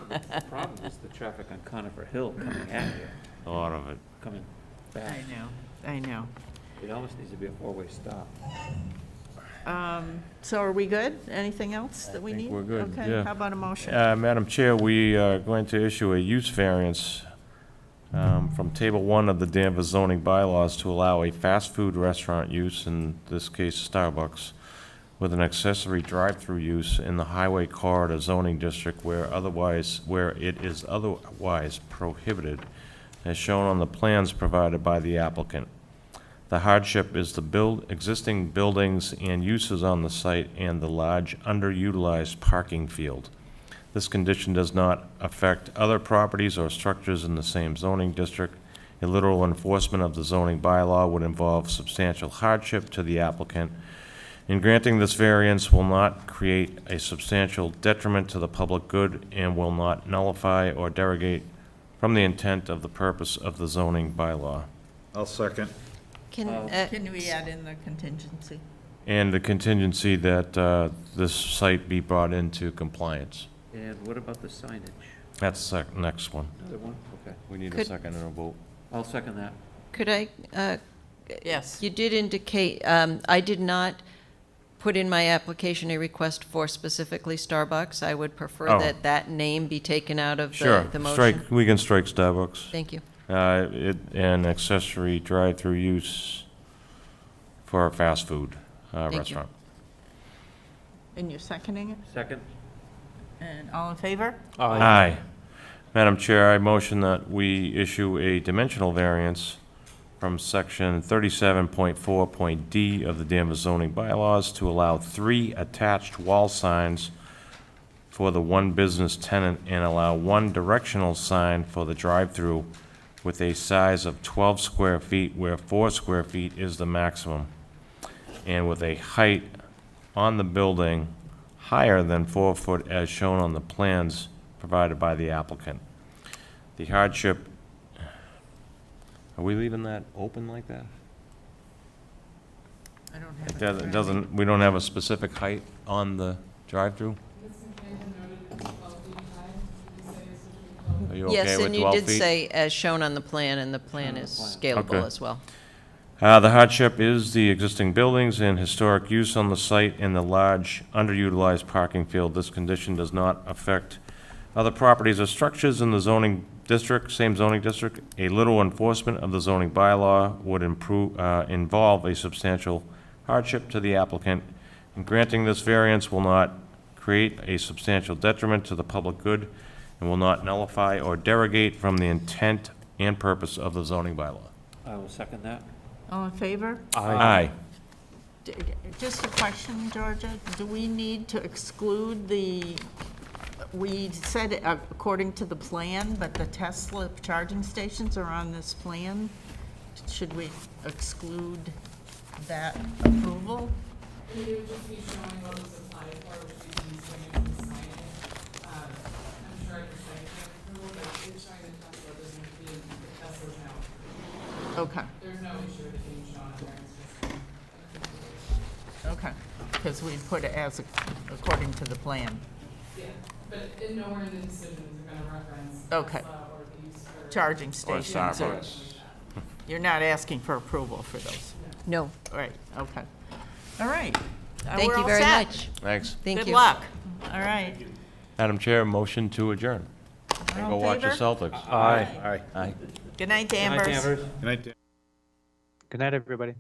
The problem is the traffic on Conifer Hill coming at you, A lot of it. coming back. I know. It almost needs to be a four-way stop. So are we good? Anything else that we think need? we're good, Okay, yeah. how about a motion? Madam Chair, we are going to issue a use variance from Table 1 of the Danvers Zoning Bylaws to allow a fast food restaurant use, in this case Starbucks, with an accessory drive-through use in the Highway Corridor zoning district where it is otherwise prohibited, as shown on the plans provided by the applicant. The hardship is the existing buildings and uses on the site and the large underutilized parking field. This condition does not affect other properties or structures in the same zoning district. A literal enforcement of the zoning bylaw would involve substantial hardship to the applicant. In granting this variance will not create a substantial detriment to the public good and will not nullify or derogate from the intent of the purpose of the zoning bylaw. I'll second. Can we add in the contingency? And the contingency that this site be brought into compliance. And what about the signage? That's the next one. Another one? Okay. We need a Could- second and a vote. I'll second that. Could I, Yes. you did indicate, I did not put in my application a request for specifically Starbucks. I would prefer Oh. that name be taken out of Sure, the motion. we can strike Starbucks. Thank you. an accessory drive-through use for a fast food you. restaurant. And you're seconding it? Second? And all in favor? Aye. Madam Chair, I motion that we issue a dimensional variance from section 37.4.d of the Danvers zoning bylaws to allow 3 attached wall signs for the one business tenant and allow 1 directional sign for the drive-through with a size of 12 square feet where 4 square feet is the maximum, and with a height on the building higher than 4 foot as shown on the plans provided by the applicant. The hardship, are we leaving that open like that? I don't have It doesn't, we don't have a specific height on the drive-through? Are you okay Yes, with and you 12 did feet? say, as shown on the plan, and the plan is scalable Okay. as well. The hardship is the existing buildings and historic use on the site and the large underutilized parking field. This condition does not affect other properties or structures in the zoning district, same zoning district. A little enforcement of the zoning bylaw would involve a substantial hardship to the applicant, and granting this variance will not create a substantial detriment to the public good and will not nullify or derogate from the intent and purpose of the zoning bylaw. I will second that. All in favor? Aye. Just a question, Georgia. Do we need to exclude we said according to the plan, but the Tesla charging stations are on this plan. Should we exclude that approval? It would just be showing what was applied for, which is using to sign it. I'm sure I can sign it approval, but it's showing the Tesla doesn't be, the Tesla's now. Okay, There's no issue with it being shown on there, it's just. okay. Because we put it as according to the plan. Yeah, but nowhere in the decisions are gonna reference Okay. Tesla or these. Charging Or stations. Starbucks. You're not asking for approval for those? No. Right, okay. All right. Thank We're you all very set. much. Thanks. Thank you. Good luck. All right. Madam Chair, motion to adjourn. All Go in watch the favor? Celtics. Aye. Good night, Danvers. Good night, Dan. Good night, everybody.